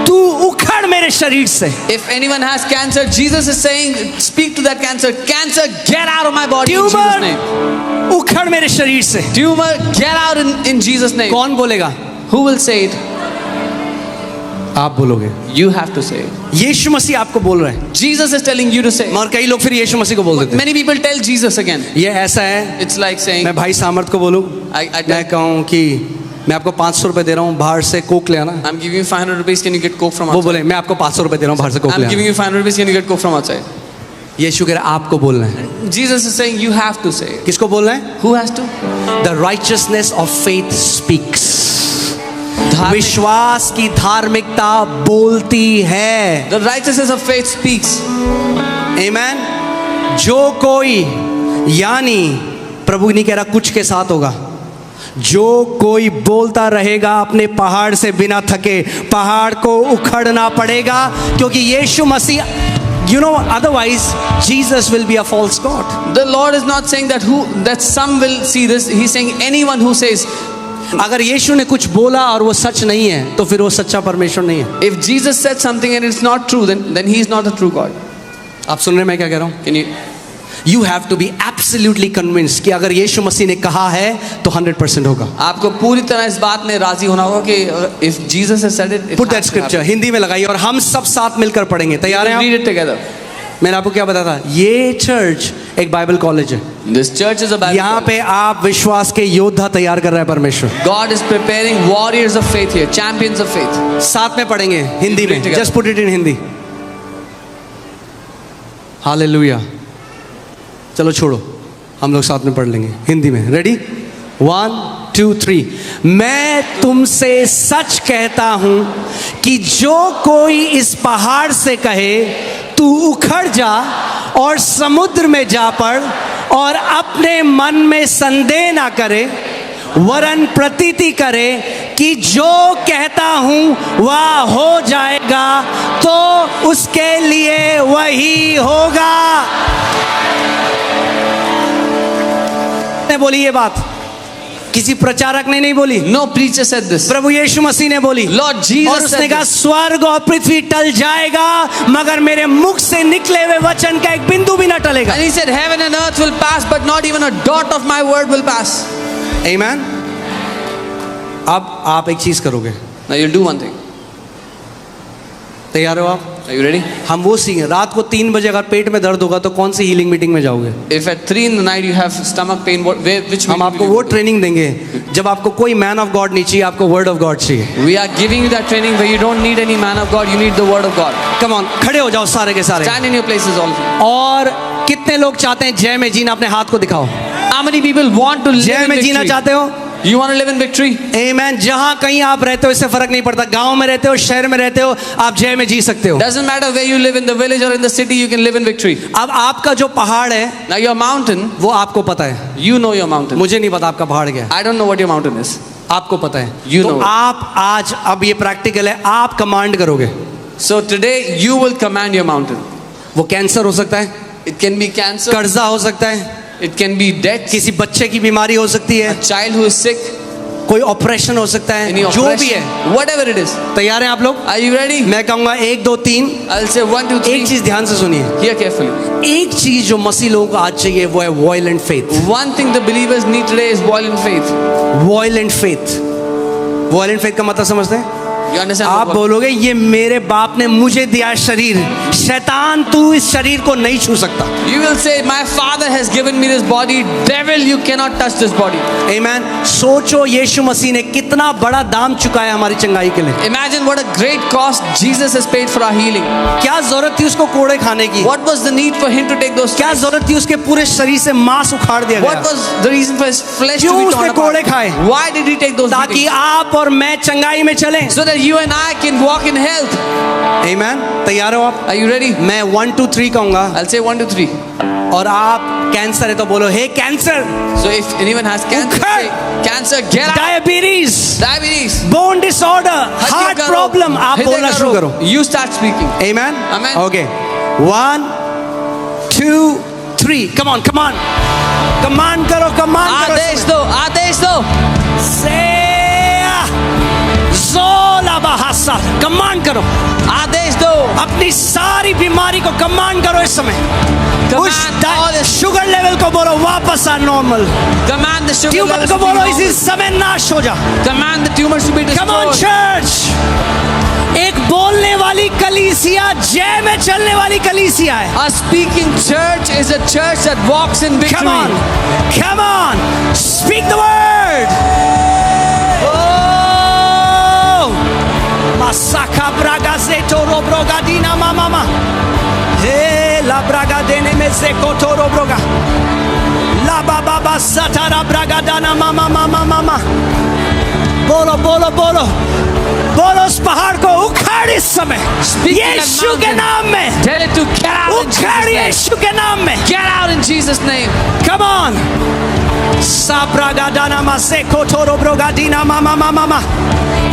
तू उखड़ मेरे शरीर से. If anyone has cancer, Jesus is saying, speak to that cancer. Cancer, get out of my body in Jesus' tumour name. उखड़ मेरे शरीर से. Tumor, get out in Jesus' name. कौन बोलेगा? Who will say it? आप बोलोगे. You have to say it. यीशु मसीह आपको बोल रहे हैं. Jesus is telling you to say it. और कई लोग फिर यीशु मसीह को बोल देते हैं. Many people tell Jesus again. ये ऐसा है. It's like saying, मैं भाई सामर्थ को बोलूं, I मैं tell, कहूं कि मैं आपको 500 रुपए दे रहा हूं, बाहर से कोक ले आना. I'm giving you 500 rupees, can you get coke from वो outside? बोले मैं आपको 500 रुपए दे रहा हूं, बाहर से कोक ले I'm giving आना. you 500 rupees, can you get coke from outside? यीशु कह रहा है आपको बोलना है. Jesus is saying, you have to say it. किसको बोलना है? Who has to? The righteousness of faith speaks. धार्मिक- विश्वास की धार्मिकता बोलती है. The righteousness of faith speaks. आमेन. जो कोई, यानी प्रभु नहीं कह रहा कुछ के साथ होगा, जो कोई बोलता रहेगा अपने पहाड़ से बिना थके, पहाड़ को उखड़ना पड़ेगा, क्योंकि यीशु मसीह, you know, otherwise Jesus will be a false god. The Lord is not saying that some will see this. He's saying anyone who says, अगर यीशु ने कुछ बोला और वो सच नहीं है, तो फिर वो सच्चा परमेश्वर नहीं है. if Jesus said something and it's not true, then he is not a true God. आप सुन रहे हैं मैं क्या कह रहा हूं? Can you? You have to be absolutely convinced कि अगर यीशु मसीह ने कहा है तो 100% होगा. आपको पूरी तरह इस बात में राजी होना होगा कि if Jesus has said it, it Put that has to scripture happen. Hindi में लगाइए और हम सब साथ मिलकर पढ़ेंगे. तैयार हैं आप? Read it together. मैंने आपको क्या बताया था? ये चर्च एक बाइबल कॉलेज है. This church is a Bible यहाँ college. पे आप विश्वास के योद्धा तैयार कर रहा है परमेश्वर. God is preparing warriors of faith here, champions of faith. साथ में पढ़ेंगे हिंदी में. together. Just put it in Hindi. Hallelujah. चलो छोड़ो, हम लोग साथ में पढ़ लेंगे हिंदी में. रेडी? 1 2 3. मैं तुमसे सच कहता हूं कि जो कोई इस पहाड़ से कहे तू उखड़ जा और समुद्र में जा पड़, और अपने मन में संदेह ना करे, वरन प्रतीति करे कि जो कहता हूं वह हो जाएगा, तो उसके लिए वही होगा. ने बोली ये बात, किसी प्रचारक ने नहीं बोली. No preacher said this. प्रभु यीशु मसीह ने बोली. Lord Jesus और उसने said कहा this. स्वर्ग और पृथ्वी टल जाएगा, मगर मेरे मुख से निकले हुए वचन का एक बिंदु भी ना टलेगा. And he said, heaven and earth will pass, but not even a dot of my word will pass. आमीन. अब आप एक चीज करोगे. Now you'll do one thing. तैयार हो आप? Are you ready? हम वो सीखें. रात को 3 बजे अगर पेट में दर्द होगा तो कौन सी हीलिंग मीटिंग में जाओगे? If at 3 in the night you have stomach pain, which हम meeting आपको will you वो go to? ट्रेनिंग देंगे जब आपको कोई मैन ऑफ गॉड नहीं चाहिए, आपको वर्ड ऑफ गॉड चाहिए. We are giving you that training where you don't need any man of God, you need the word of God. Come on, खड़े हो जाओ सारे के सारे. Stand in your places all of you. और कितने लोग चाहते हैं जय में जीना? अपने हाथ को दिखाओ. How many people want to live जय in में जीना victory? चाहते हो? You want to live in victory? आमीन. जहां कहीं आप रहते हो इससे फर्क नहीं पड़ता. गांव में रहते हो, शहर में रहते हो, आप जय में जी सकते हो. Doesn't matter where you live, in the village or in the city, you can live in victory. अब आपका जो पहाड़ है Now your mountain, वो आपको पता है, you know your mountain. मुझे नहीं पता आपका पहाड़ क्या है. I don't know what your mountain is. आपको पता है। You तो know it. आप आज, अब ये प्रैक्टिकल है, आप कमांड करोगे। So today you will command your mountain. वो कैंसर हो सकता है, It can be cancer, कर्जा हो सकता है, it can be death, किसी बच्चे की बीमारी हो सकती है, a child who is sick, कोई ऑपरेशन हो सकता है, any जो भी operation, है। whatever it is. तैयार हैं आप लोग? Are you ready? मैं कहूंगा 1 2 3। I'll say 1, 2, 3. एक चीज ध्यान से सुनिए, Hear carefully. एक चीज जो मसीह लोगों को आज चाहिए वो है violent faith. One thing the believers need today is violent faith. Violent faith, violent faith का मतलब समझते हैं? You understand? आप बोलोगे ये मेरे बाप ने मुझे दिया है शरीर, शैतान तू इस शरीर को नहीं छू सकता। You will say, my father has given me this body. Devil, you cannot touch this body. आमीन। सोचो यीशु मसीह ने कितना बड़ा दाम चुकाया हमारी चंगाई के लिए। Imagine what a great cost Jesus has paid for our healing. क्या जरूरत थी उसको कोड़े खाने की? What was the need for him to take those क्या stripes? जरूरत थी उसके पूरे शरीर से मांस उखाड़ दिया What गया? was the reason for his flesh to क्यों be उसने torn कोड़े apart? खाए? Why did he take those ताकि beatings? आप और मैं चंगाई में चलें। So that you and I can walk in health. आमीन। तैयार हो आप? Are you ready? मैं 1 2 3 कहूंगा I'll say 1, 2, 3. और आप कैंसर है तो बोलो हे cancer, So if anyone has cancer, उखड़। say, cancer, get out. Diabetes, Diabetes. Bone disorder, हृदय हार्ट का रोग, प्रॉब्लम, आप हृदय बोलना का शुरू रोग. करो। You start speaking. आमीन। Amen. Okay 1 2 3 come on come on, command करो कमांड करो। आदेश दो, आदेश दो. से जोला बहासा, कमांड करो। आदेश दो. अपनी सारी बीमारी को कमांड करो इस समय। उस Command all this. Sugar level को बोलो वापस आ normal. Command the sugar tumour levels को to be बोलो normal. इसी समय नाश हो जा। Command the tumors to be come on destroyed. Church. एक बोलने वाली कलीसिया जय में चलने वाली कलीसिया है। A speaking church is a church that walks in victory. Come on, come on, speak the word. Oh, masaka braga zetoro broga dina mama. Hey, la braga dene me zekotoro broga. La baba basatara braga dana mama mama mama. बोलो बोलो बोलो बोलो उस पहाड़ को उखाड़ इस समय Speak in that यीशु के mountain. नाम में। Tell it to get out in उखाड़ Jesus' name. यीशु के नाम में। Get out in Jesus' name. Come on. साब्रागादाना मासे कोठोरो ब्रोगादीना मामा मामा मामा।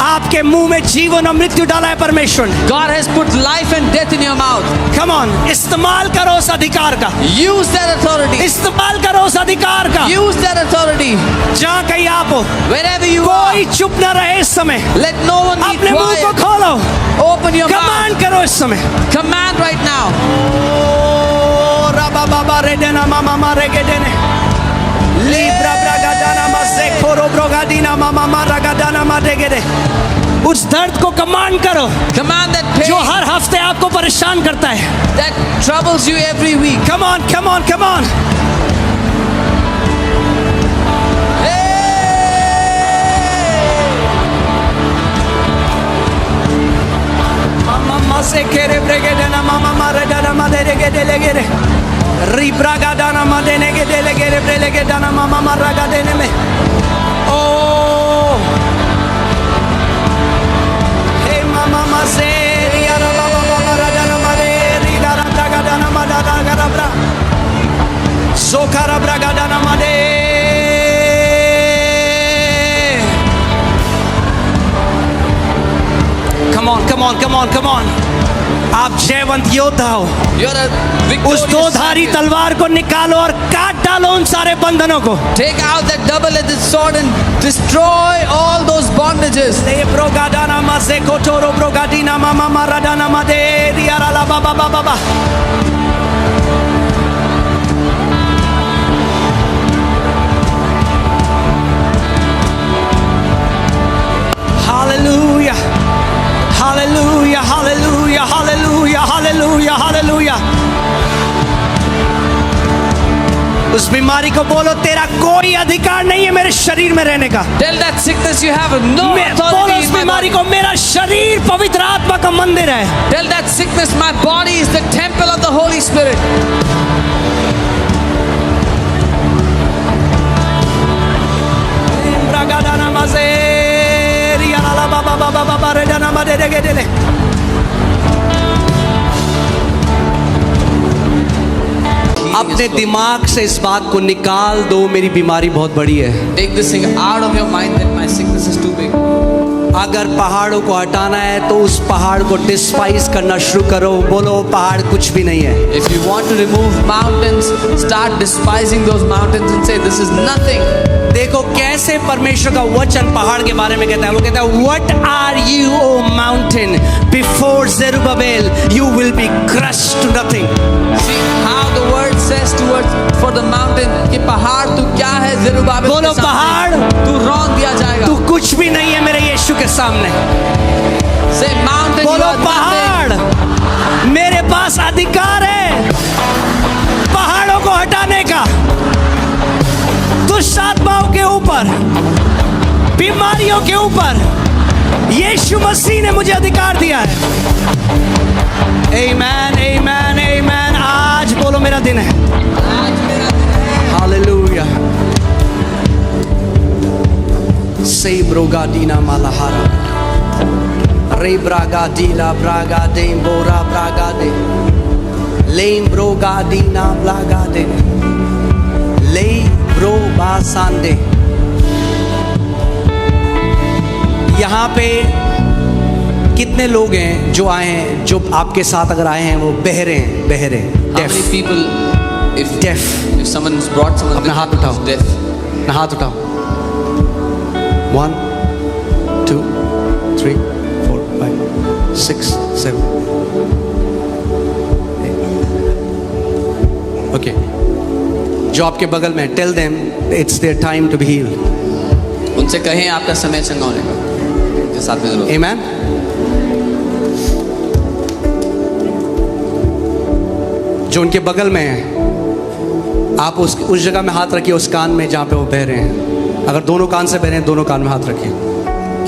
आपके मुंह में जीवन और मृत्यु डाला है परमेश्वर ने। God has put life and death in your mouth. Come on, इस्तेमाल करो उस अधिकार का। Use that authority. इस्तेमाल करो उस अधिकार का। Use that authority. जहाँ कहीं आप हो, Wherever you are, कोई चुप न रहे इस समय। let no one be अपने मुंह को quiet. खोलो, Open your mouth. कमांड करो इस समय। Command right now. ओ रबा बाबा रेडेना मामा मारे गेडेने। लीब्रा ब्रागादाना मासे खोरो ब्रोगादीना मामा मारागादाना मारेगेडे। उस दर्द को कमांड करो Command that pain जो हर हफ्ते आपको परेशान करता है। that troubles you every week. Come on, come on, come on. Mama mase kere bregedana mama maredana maderegede legere. Ribragadana madenegede legere brelegedana mama maragadene me. Oh. Hey mama mase riara baba baba radana mare rigara bragadana madada garabra. Sokara bragadana made. Come on, come on, come on, come on. आप जयवंत योद्धा हो। You're a उस victorious दो धारी champion. तलवार को निकालो और काट डालो उन सारे बंधनों को। Take out that double-edged sword and destroy all those bondages. ले ब्रोगादाना मासे कोटोरो ब्रोगादीना मामा मारादाना मादे रियारा ला बाबा बाबा बाबा। Hallelujah. Hallelujah, hallelujah, hallelujah, hallelujah, hallelujah. उस बीमारी को बोलो तेरा कोई अधिकार नहीं है मेरे शरीर में रहने का। Tell that sickness you have no बोलो authority उस in my बीमारी body. को मेरा शरीर पवित्र आत्मा का मंदिर है। Tell that sickness my body is the temple of the Holy Spirit. ब्रागादाना मासे रियारा ला बाबा बाबा बाबा रेदाना मादे देगेदेले। healing अपने is flowing. दिमाग से इस बात को निकाल दो, मेरी बीमारी बहुत बड़ी है। Take this thing out of your mind that my sickness is too big. अगर पहाड़ों को हटाना है तो उस पहाड़ को डिस्पाइज करना शुरू करो। बोलो पहाड़ कुछ भी नहीं है। If you want to remove mountains, start despising those mountains and say, this is nothing. देखो कैसे परमेश्वर का वचन पहाड़ के बारे में कहता है। वो कहता है what are you O mountain before Zerubbabel you will be crushed to nothing. See how the word says towards for the mountain कि पहाड़ तू क्या है ज़ेरुब्बाबेल बोलो के सामने, पहाड़ तू रौंद दिया जाएगा। तू कुछ भी नहीं है मेरे यीशु के सामने। Say mountain you बोलो are nothing. पहाड़ मेरे पास अधिकार है पहाड़ों को हटाने का। दुष्ट आत्माओं के ऊपर, बीमारियों के ऊपर यीशु मसीह ने मुझे अधिकार दिया है। आमेन आमेन आमेन। आज बोलो मेरा दिन है। आज मेरा दिन है। Hallelujah. Sei brogadina malahara. Re bragadila bragade bora bragade. Leim brogadina blagade. Lei bro basande. यहाँ पे कितने लोग हैं जो आए हैं, जो आपके साथ अगर आए हैं वो बहरे हैं, बहरे How many deaf, people, if deaf। if someone's brought someone अपना with हाथ them उठाओ। who's deaf, अपना हाथ उठाओ। 1 2 3 4 5 6 7 8। ओके, जो आपके बगल में, tell them it's their time to be healed. उनसे कहें आपका समय चंगा होने का। उनके साथ में जरूर। आमेन। जो उनके बगल में है, आप उस जगह में हाथ रखिए, उस कान में जहाँ पे वो बह रहे हैं। अगर दोनों कान से बह रहे हैं, दोनों कान में हाथ रखिए।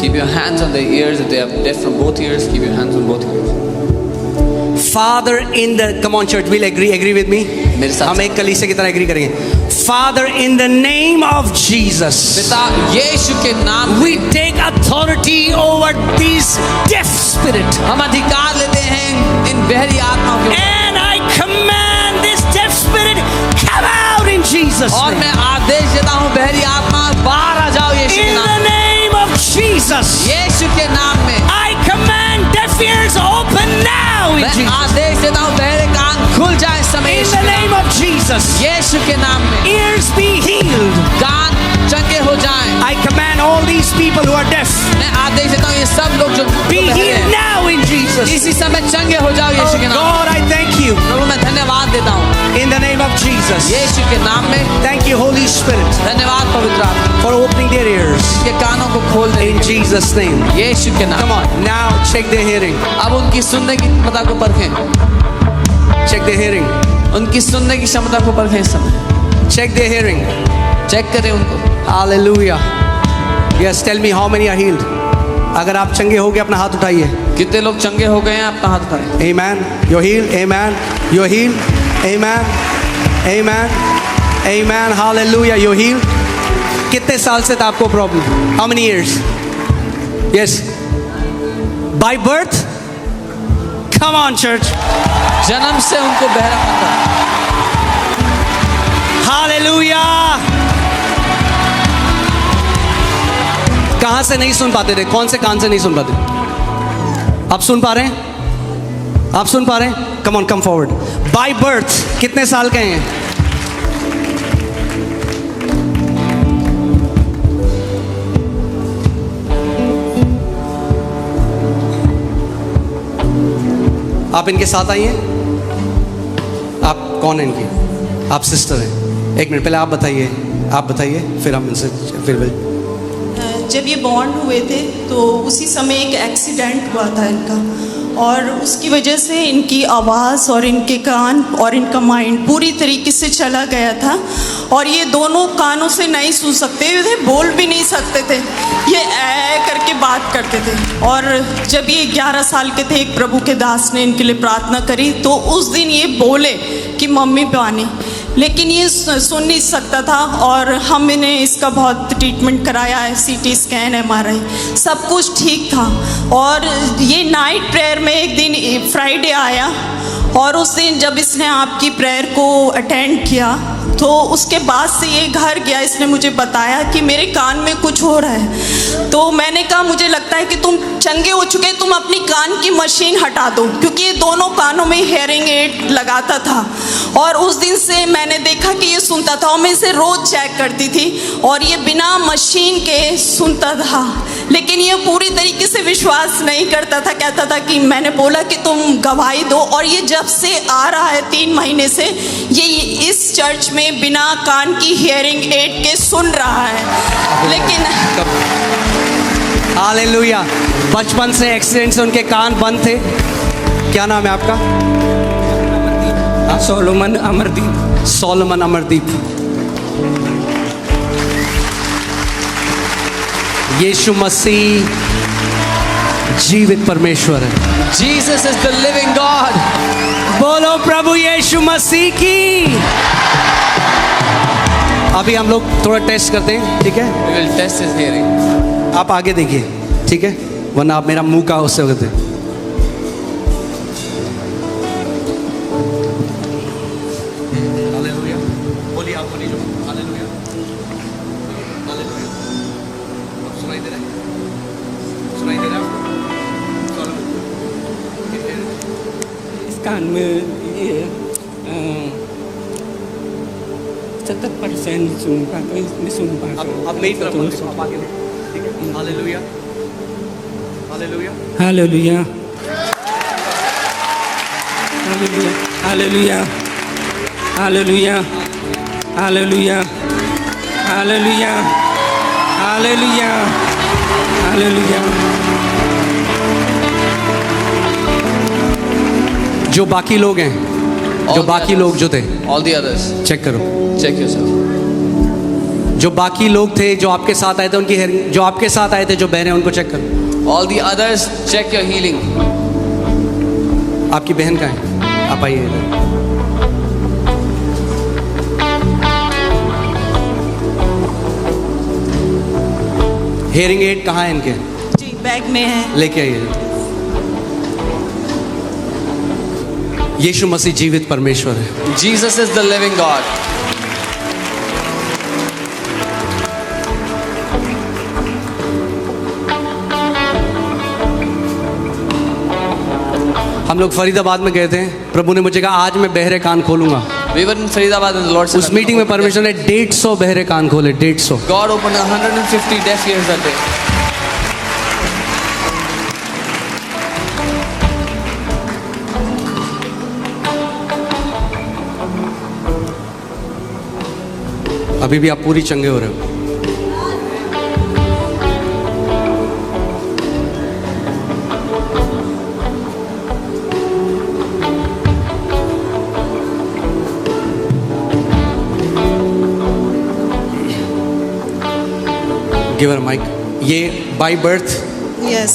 Keep your hands on their ears. If they are deaf from both ears, keep your hands on both ears. Father in the, come on church, we'll agree with me। मेरे साथ हम एक कलीसिया की तरह एग्री करेंगे। Father in the name of Jesus, पिता यीशु के नाम में we take authority over these deaf spirit, हम अधिकार लेते हैं इन बहरी आत्माओं के ऊपर। and I command this deaf spirit come out in Jesus और name। मैं आदेश देता हूँ बहरी आत्मा बाहर आ जाओ यीशु के In नाम the में। name of Jesus, यीशु के नाम में I command deaf ears open now in मैं Jesus। आदेश देता हूँ बहरे कान खुल जाए इस समय In यीशु the के name नाम of Jesus, में। यीशु के नाम में ears be healed। कान चंगे हो जाएं। I command all these people who are deaf मैं आदेश देता हूँ ये सब लोग जो be बहरे healed हैं, now in Jesus। इसी समय चंगे हो जाओ यीशु के Oh नाम में। God, I thank you प्रभु मैं धन्यवाद देता हूँ in the name of Jesus। यीशु के नाम में। Thank you, Holy Spirit, धन्यवाद पवित्र आत्मा for opening their ears के कानों को खोल दे in Jesus' name। यीशु के नाम। Come on, now check their hearing। अब उनकी सुनने की क्षमता को परखें। Check their hearing। उनकी सुनने की क्षमता को परखें इस समय। Check their hearing। चेक करें उनको। Hallelujah। Yes, tell me how many are healed। अगर आप चंगे हो गए अपना हाथ उठाइए। कितने लोग चंगे हो गए हैं अपना हाथ उठाएं। Amen। You're healed। Amen। You're healed। Amen। Amen। Amen। Hallelujah। You're healed। कितने साल से था आपको problem? How many years? Yes। By birth? Come on, church। जन्म से उनको बहरापन था। Hallelujah। कहां से नहीं सुन पाते थे? कौन से कान से नहीं सुन पाते? आप सुन पा रहे हैं? आप सुन पा रहे हैं? Come on, come forward. By birth कितने साल के हैं? आप इनके साथ आइए। आप कौन हैं इनकी? आप सिस्टर हैं। एक मिनट पहले आप बताइए, आप बताइए, फिर हम इनसे फिर जब ये बॉन्ड हुए थे तो उसी समय एक एक्सीडेंट हुआ था इनका, और उसकी वजह से इनकी आवाज़ और इनके कान और इनका माइंड पूरी तरीके से चला गया था, और ये दोनों कानों से नहीं सुन सकते थे, बोल भी नहीं सकते थे, ये ऐ करके बात करते थे। और जब ये 11 साल के थे, एक प्रभु के दास ने इनके लिए प्रार्थना करी, तो उस दिन ये बोले कि मम्मी पानी, लेकिन ये सुन नहीं सकता था, और हमने इसका बहुत ट्रीटमेंट कराया है, CT स्कैन, MRI, सब कुछ ठीक था। और ये नाइट प्रेयर में एक दिन फ्राइडे आया, और उस दिन जब इसने आपकी प्रेयर को अटेंड किया तो उसके बाद से ये घर गया, इसने मुझे बताया कि मेरे कान में कुछ हो रहा है। तो मैंने कहा मुझे लगता है कि तुम चंगे हो चुके, तुम अपनी कान की मशीन हटा दो, क्योंकि ये दोनों कानों में हेयरिंग एड लगाता था। और उस दिन से मैंने देखा कि ये सुनता था और मैं इसे रोज़ चेक करती थी और ये बिना मशीन के सुनता था। लेकिन ये पूरी तरीके से विश्वास नहीं करता था, कहता था कि मैंने बोला कि तुम गवाही दो। और ये जब से आ रहा है 3 महीने से ये इस चर्च में बिना कान की हियरिंग एड के सुन रहा है। लेकिन हालेलुया। बचपन से एक्सीडेंट से उनके कान बंद थे। क्या नाम है आपका? सोलोमन अमरदीप। सोलोमन अमरदीप। यीशु मसीह जीवित परमेश्वर है। Jesus is the living God. बोलो प्रभु यीशु मसीह की। अभी हम लोग थोड़ा टेस्ट करते हैं, ठीक है? We will test his hearing. आप आगे देखिए, ठीक है? वरना आप मेरा मुंह का उससे होते हैं। हालेलुया। बोलिए, आप बोलिए जो। हालेलुया। हालेलुया। सुनाई दे रहा है? सुनाई दे रहा है आपको? इस कान में ये 70% सुन पाता, नहीं सुन पाता। अब मेरी तरफ देखो, आप आगे देखो, ठीक है? Hallelujah. Hallelujah. Hallelujah. Hallelujah. Hallelujah. Hallelujah. Hallelujah. Hallelujah. Hallelujah. जो बाकी लोग हैं, जो the बाकी others. लोग जो थे, All the others. चेक करो। Check yourself. जो बाकी लोग थे जो आपके साथ आए थे उनकी हेयरिंग, जो आपके साथ आए थे जो बहन है उनको चेक करो। All the others, check your healing. आपकी बहन कहाँ है? आप आइए इधर। हेयरिंग एड कहाँ है इनके? जी बैग में है। लेके आइए। यीशु मसीह जीवित परमेश्वर है। Jesus is the living God. हम लोग फरीदाबाद में गए थे, प्रभु ने मुझे कहा आज मैं बहरे कान खोलूंगा। We were in Faridabad and the Lord said, उस मीटिंग में परमेश्वर ने 150 बहरे कान खोले। 150। God opened 150 deaf ears that day. अभी भी आप पूरी चंगे हो रहे हो। गिवर माइक। ये बाय बर्थ यस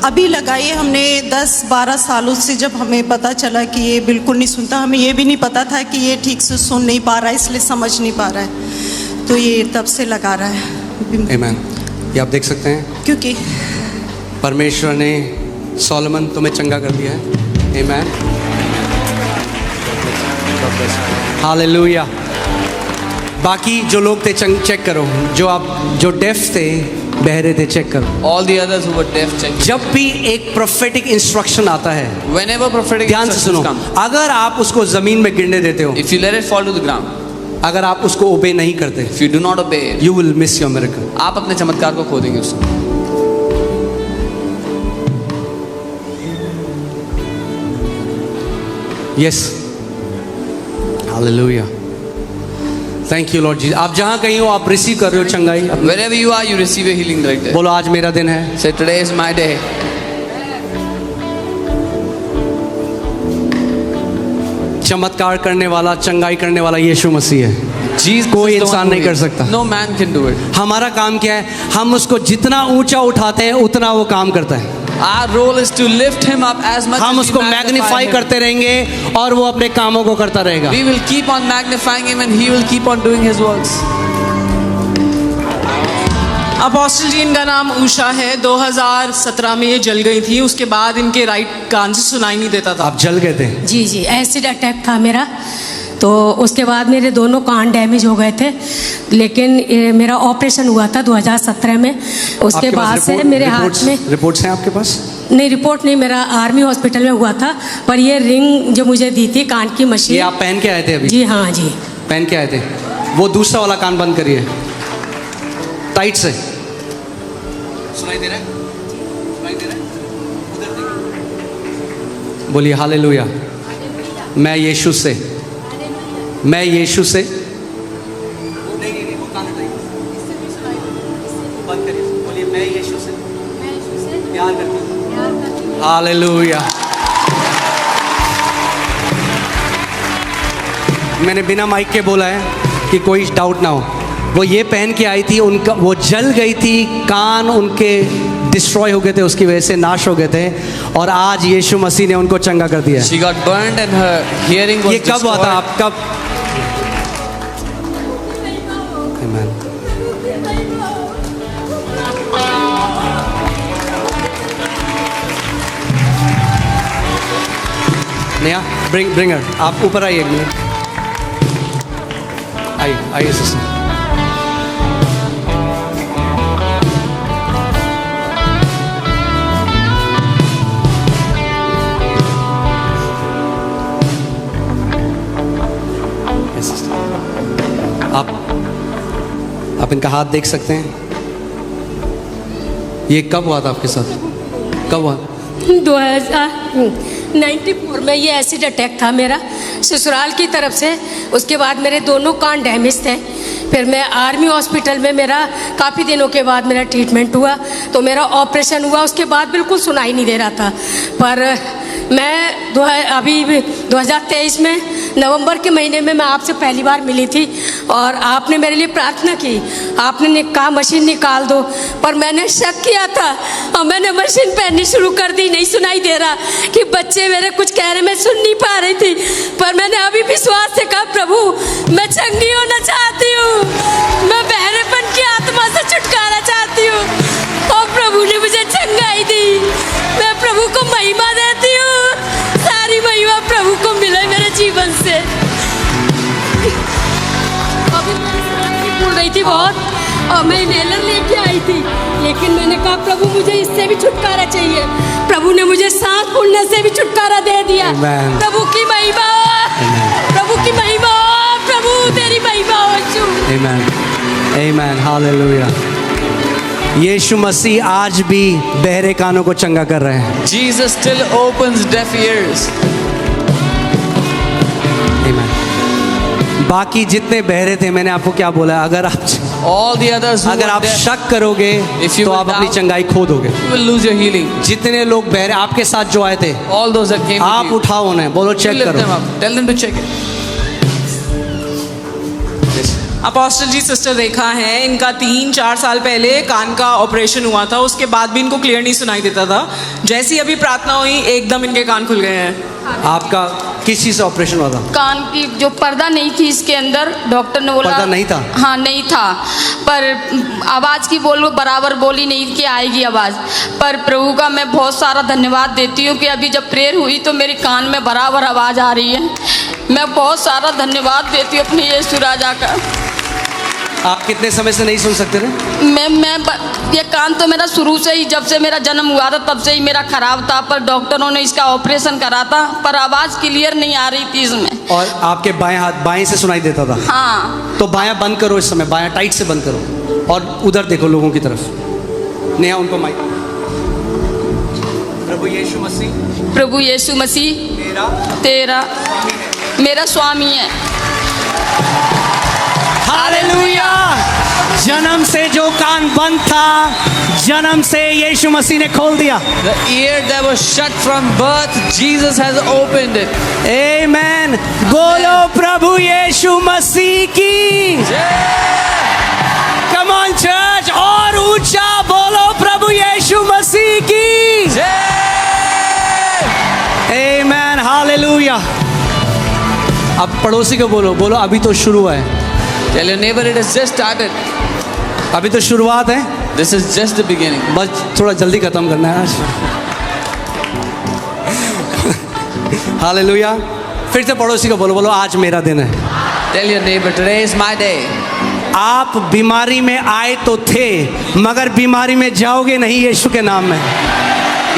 अभी लगाई हमने 10-12 सालों से। जब हमें पता चला कि ये बिल्कुल नहीं सुनता, हमें ये भी नहीं पता था कि ये ठीक से सुन नहीं पा रहा है, इसलिए समझ नहीं पा रहा है, तो ये तब से लगा रहा है। आमेन। ये आप देख सकते हैं क्योंकि परमेश्वर ने सोलोमन तुम्हें चंगा कर दिया है। आमेन। हालेलुया। बाकी जो लोग थे चेक करो, जो डेफ थे, बहरे थे, चेक करो। All the others who were deaf, check. जब भी एक प्रोफेटिक इंस्ट्रक्शन आता है, Whenever prophetic ध्यान से सुनो, instructions come, अगर आप उसको जमीन में गिरने देते हो, if you let it fall to the ground, अगर आप उसको ओबे नहीं करते, if you do not obey it, you will miss your miracle. आप अपने चमत्कार को खो देंगे उसको। Yes. Hallelujah. Thank you Lord ji. आप जहाँ कहीं हो आप रिसीव कर रहे हो चंगाई। Wherever you are, you receive a healing right there. बोलो आज मेरा दिन है। Say, today is my day. चमत्कार करने वाला, चंगाई करने वाला यीशु मसीह है। Jesus कोई is the इंसान one नहीं who कर heals. सकता। No man can do it. हमारा काम क्या है? हम उसको जितना ऊंचा उठाते हैं उतना वो काम करता है। Our role is to lift him up as much हम as we उसको magnify मैग्नीफाई him. करते रहेंगे और वो अपने कामों को करता रहेगा। We will keep on magnifying him and he will keep on doing his works. Apostle ji, इनका नाम उषा है। 2017 में ये जल गई थी, उसके बाद इनके राइट कान से सुनाई नहीं देता था। आप जल गए थे? जी जी, एसिड अटैक था मेरा। तो उसके बाद मेरे दोनों कान डैमेज हो गए थे, लेकिन मेरा ऑपरेशन हुआ था 2017 में। उसके आपके पास बाद से रिपोर्ट- मेरे हाथ रिपोर्ट्स- में रिपोर्ट्स हैं आपके पास? नहीं, रिपोर्ट नहीं, मेरा आर्मी हॉस्पिटल में हुआ था। पर ये रिंग जो मुझे दी थी कान की ये मशीन। आप पहन के आए थे अभी? जी हाँ जी। पहन के आए थे। वो दूसरा वाला कान बंद करिए टाइट से। सुनाई दे रहा है? सुनाई दे रहा है? उधर देखिए। बोलिए हालेलुया। मैं यीशु से, मैं यीशु से। वो नहीं, वो कान हटाइए। बंद करिए। बोलिए मैं यीशु से प्यार करती हूँ। हालेलुया। मैंने बिना माइक के बोला है कि कोई डाउट ना हो। वो ये पहन के आई थी, उनका वो जल गई थी, कान उनके डिस्ट्रॉय हो गए थे, उसकी वजह से नाश हो गए थे, और आज यीशु मसीह ने उनको चंगा कर दिया। She got burned and her hearing was ये कब हुआ था? destroyed. आप कब? Amen. Neha, bring her. आप ऊपर आइए एक मिनट। आइए आइए सिस्टर। आप इनका हाथ देख सकते हैं। ये कब हुआ था आपके साथ? कब हुआ? 2094 में ये एसिड अटैक था मेरा, ससुराल की तरफ से। उसके बाद मेरे दोनों कान डैमेज थे। फिर मैं आर्मी हॉस्पिटल में, मेरा काफ़ी दिनों के बाद मेरा ट्रीटमेंट हुआ, तो मेरा ऑपरेशन हुआ। उसके बाद बिल्कुल सुनाई नहीं दे रहा था। पर मैं अभी 2023 में नवंबर के महीने में मैं आपसे पहली बार मिली थी, और आपने मेरे लिए प्रार्थना की। आपने कहा मशीन निकाल दो, पर मैंने शक किया था और मैंने मशीन पहननी शुरू कर दी। नहीं सुनाई दे रहा कि बच्चे मेरे कुछ कह रहे, मैं सुन नहीं पा रही थी। पर मैंने अभी विश्वास से कहा, प्रभु मैं चंगी होना चाहती हूँ, मैं बहरेपन की आत्मा से छुटकारा चाहती हूँ। और प्रभु ने मुझे चंगाई दी। मैं प्रभु को महिमा देती हूँ। सारी महिमा प्रभु को मिले मेरे जीवन से। अभी मैं सांस फूल रही थी बहुत, और मैं इनहेलर लेके आई थी, लेकिन मैंने कहा प्रभु मुझे इससे भी छुटकारा चाहिए। प्रभु ने मुझे सांस फूलने से भी छुटकारा दे दिया। Amen. प्रभु की महिमा हो, प्रभु की महिमा हो, प्रभु तेरी महिमा हो यीशु। आमेन आमेन हालेलुया। यीशु मसीह आज भी बहरे कानों को चंगा कर रहे हैं। Jesus still opens deaf ears. आमेन। बाकी जितने बहरे थे, मैंने आपको क्या बोला, अगर आप All the others who अगर were आप deaf, शक करोगे If you तो will आप अपनी doubt, चंगाई खो दोगे। you will lose your healing. जितने लोग बहरे आपके साथ जो आए थे, All those that came आप with you, उठाओ उन्हें, बोलो you चेक lift them करो। up. Tell them to check it. Apostle ji, sister Rekha है। इनका 3-4 साल पहले कान का ऑपरेशन हुआ था, उसके बाद भी इनको क्लियर नहीं सुनाई देता था। जैसी अभी प्रार्थना हुई, एकदम इनके कान खुल गए हैं। आपका किस चीज़ से ऑपरेशन हुआ था? कान की जो पर्दा नहीं थी इसके अंदर, डॉक्टर ने बोला पर्दा नहीं था? हाँ नहीं था, पर आवाज़ की बराबर बोली नहीं कि आएगी आवाज़। पर प्रभु का मैं बहुत सारा धन्यवाद देती हूँ कि अभी जब प्रेयर हुई तो मेरे कान में बराबर आवाज़ आ रही है। मैं बहुत सारा धन्यवाद देती हूँ अपने यीशु राजा का। आप कितने समय से नहीं सुन सकते थे? ये कान तो मेरा शुरू से ही, जब से मेरा जन्म हुआ था तब से ही मेरा खराब था, पर डॉक्टरों ने इसका ऑपरेशन करा था, पर आवाज़ क्लियर नहीं आ रही थी इसमें। और आपके बाएं हाथ, बाएं से सुनाई देता था? हाँ। तो बायां बंद करो इस समय, बायां टाइट से बंद करो और उधर देखो लोगों की तरफ। नेहा उनको माइक। प्रभु यीशु मसीह, प्रभु यीशु मसीह तेरा मेरा स्वामी है। हालेलुया। जन्म से जो कान बंद था, जन्म से यीशु मसीह ने खोल दिया। The ear that was shut from birth, Jesus has opened it. आमेन। बोलो प्रभु यीशु मसीह की। कम ऑन चर्च, और ऊंचा बोलो प्रभु यीशु मसीह की। Amen hallelujah. अब पड़ोसी को बोलो, बोलो अभी तो शुरू है। Tell your neighbor it has just started. अभी तो शुरुआत है। This is just the beginning. बस थोड़ा जल्दी खत्म करना है आज। हालेलुया। फिर से पड़ोसी को बोलो, बोलो आज मेरा दिन है। Tell your neighbor, today is my day. आप बीमारी में आए तो थे, मगर बीमारी में जाओगे नहीं यीशु के नाम में।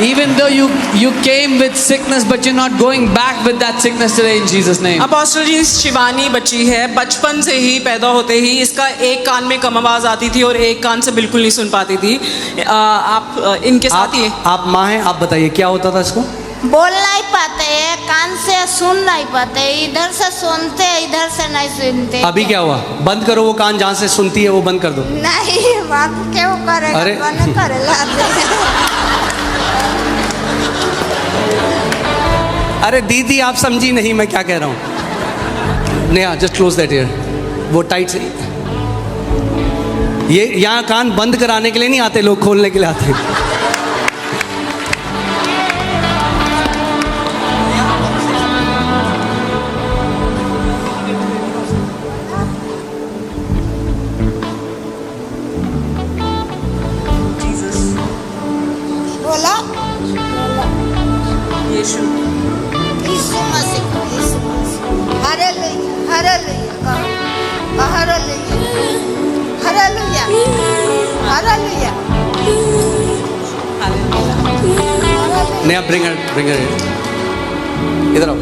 Even though you came with sickness, but you're not going back with that sickness today in Jesus' name. Apostle ji Shivani बच्ची है, बचपन से ही पैदा होते ही इसका एक कान में कम आवाज आती थी और एक कान से बिल्कुल नहीं सुन पाती थी। आप इनके साथ ही आप माँ हैं, आप बताइए क्या होता था इसको? बोल नहीं पाते, कान से सुन नहीं पाते, इधर से सुनते इधर से नहीं सुनते। अभी क्या हुआ? बंद करो वो कान जहाँ से सुनती है, वो बंद कर दो। नहीं, बात क्यों करेगा? अरे। बंद करेला। अरे दीदी आप समझी नहीं मैं क्या कह रहा हूँ। Neha just close that year, वो टाइट से। ये यहाँ कान बंद कराने के लिए नहीं आते लोग, खोलने के लिए आते हैं। बोला Yeshu Masih, Yeshu Masih. Hallelujah, hallelujah, hallelujah, hallelujah, hallelujah. Neha bring her इधर आओ।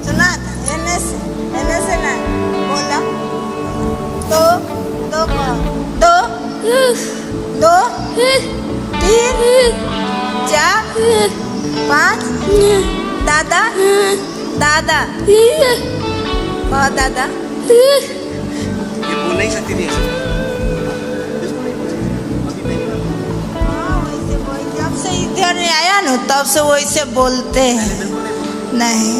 सुना था, एने से ना बोला। दो तीन चार पाँच। दादा दादा बहुत दादा। ये बोल नहीं सकती थी ऐसे। जब से इधर आया ना तब से वैसे बोलते हैं। नहीं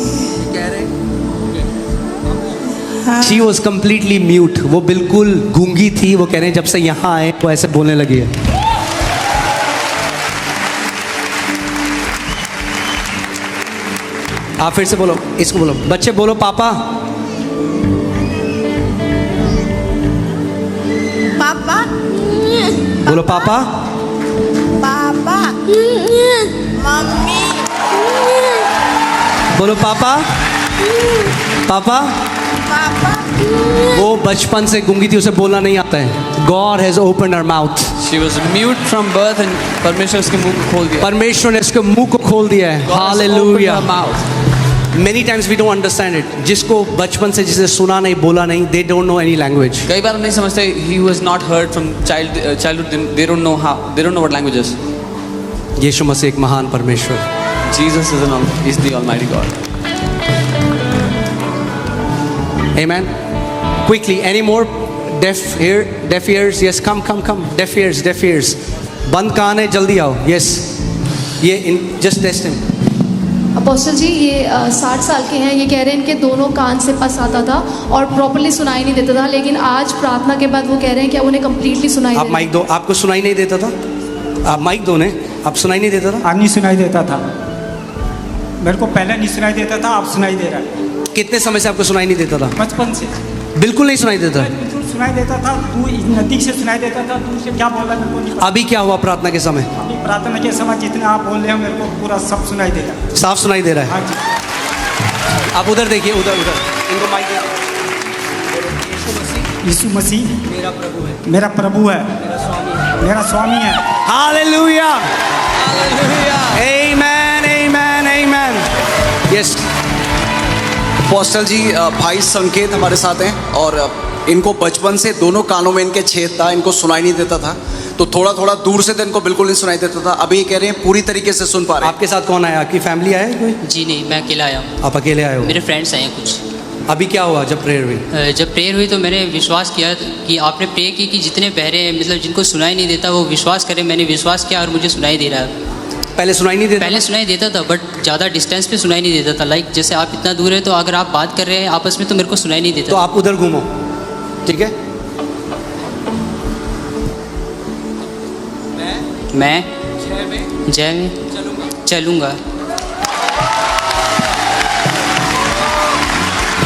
She was completely mute, वो बिल्कुल गूंगी थी। वो कह रहे हैं जब से यहाँ आए वो ऐसे बोलने लगी है। आप फिर से बोलो, इसको बोलो, बच्चे बोलो पापा। पापा बोलो पापा। पापा मम्मी बोलो पापा पापा। पापा वो बचपन से गूंगी थी, उसे बोलना नहीं आता है। God has opened her mouth. She was mute from birth and परमेश्वर उसके मुंह को खोल दिया। परमेश्वर ने उसके मुंह को खोल दिया है। God has opened Hallelujah. her mouth. Many times we don't understand it. जिसको बचपन से जिसे सुना नहीं बोला नहीं, they don't know any language. कई बार हम नहीं समझते, he was not heard from childhood, they don't know what language is. यीशु मसीह एक महान परमेश्वर। Jesus is the Almighty God. Amen. Quickly, any more deaf ears? Yes, come. Deaf ears. बंद कान है, जल्दी आओ। Yes. Just test him. Apostle ji ये 60 साल के हैं। ये कह रहे हैं इनके दोनों कान से पस आता था और प्रॉपर्ली सुनाई नहीं देता था, लेकिन आज प्रार्थना के बाद वो कह रहे हैं कि अब उन्हें कंप्लीटली सुनाई आप दे माइक दो। आपको सुनाई नहीं देता था? आप माइक दो ने। आप सुनाई नहीं देता था? आज नहीं सुनाई देता था। मेरे को पहले नहीं सुनाई देता था, अब सुनाई दे रहा है। कितने समय से आपको सुनाई नहीं देता था? बचपन से बिल्कुल नहीं सुनाई देता। बिल्कुल सुनाई देता था। तू नजदीक से सुनाई देता था, दूर से क्या बोल रहा है मेरे को नहीं पता। अभी क्या हुआ प्रार्थना के समय? अभी प्रार्थना के समय जितने आप बोल रहे हो मेरे को पूरा सब सुनाई दे रहा है। साफ सुनाई दे रहा है। हाँ जी। आप उधर देखिए, उधर इनको माइक दे। यीशु मसीह मेरा प्रभु है, मेरा प्रभु है, मेरा स्वामी है। Hallelujah. Amen, amen, amen. Yes. Apostle ji, भाई संकेत हमारे साथ हैं और इनको बचपन से दोनों कानों में इनके छेद था, इनको सुनाई नहीं देता था, तो थोड़ा थोड़ा दूर से तो इनको बिल्कुल नहीं सुनाई देता था। अभी ये कह रहे हैं पूरी तरीके से सुन पा रहे हैं। आपके साथ कौन आया? आपकी फैमिली आया है कोई? जी नहीं, मैं अकेला आया हूँ। आप अकेले आए हो? मेरे फ्रेंड्स आए हैं कुछ। अभी क्या हुआ जब प्रेयर हुई? जब प्रेयर हुई तो मैंने विश्वास किया कि आपने प्रे की कि जितने बहरे हैं, मतलब जिनको सुनाई नहीं देता, वो विश्वास करें। मैंने विश्वास किया और मुझे सुनाई दे रहा है। पहले सुनाई नहीं देता? पहले सुनाई देता था, बट ज़्यादा डिस्टेंस पे सुनाई नहीं देता था। लाइक जैसे आप इतना दूर है तो अगर आप बात कर रहे हैं आपस में तो मेरे को सुनाई नहीं देता। तो आप उधर घूमो, ठीक है? मैं जय में चलूँगा।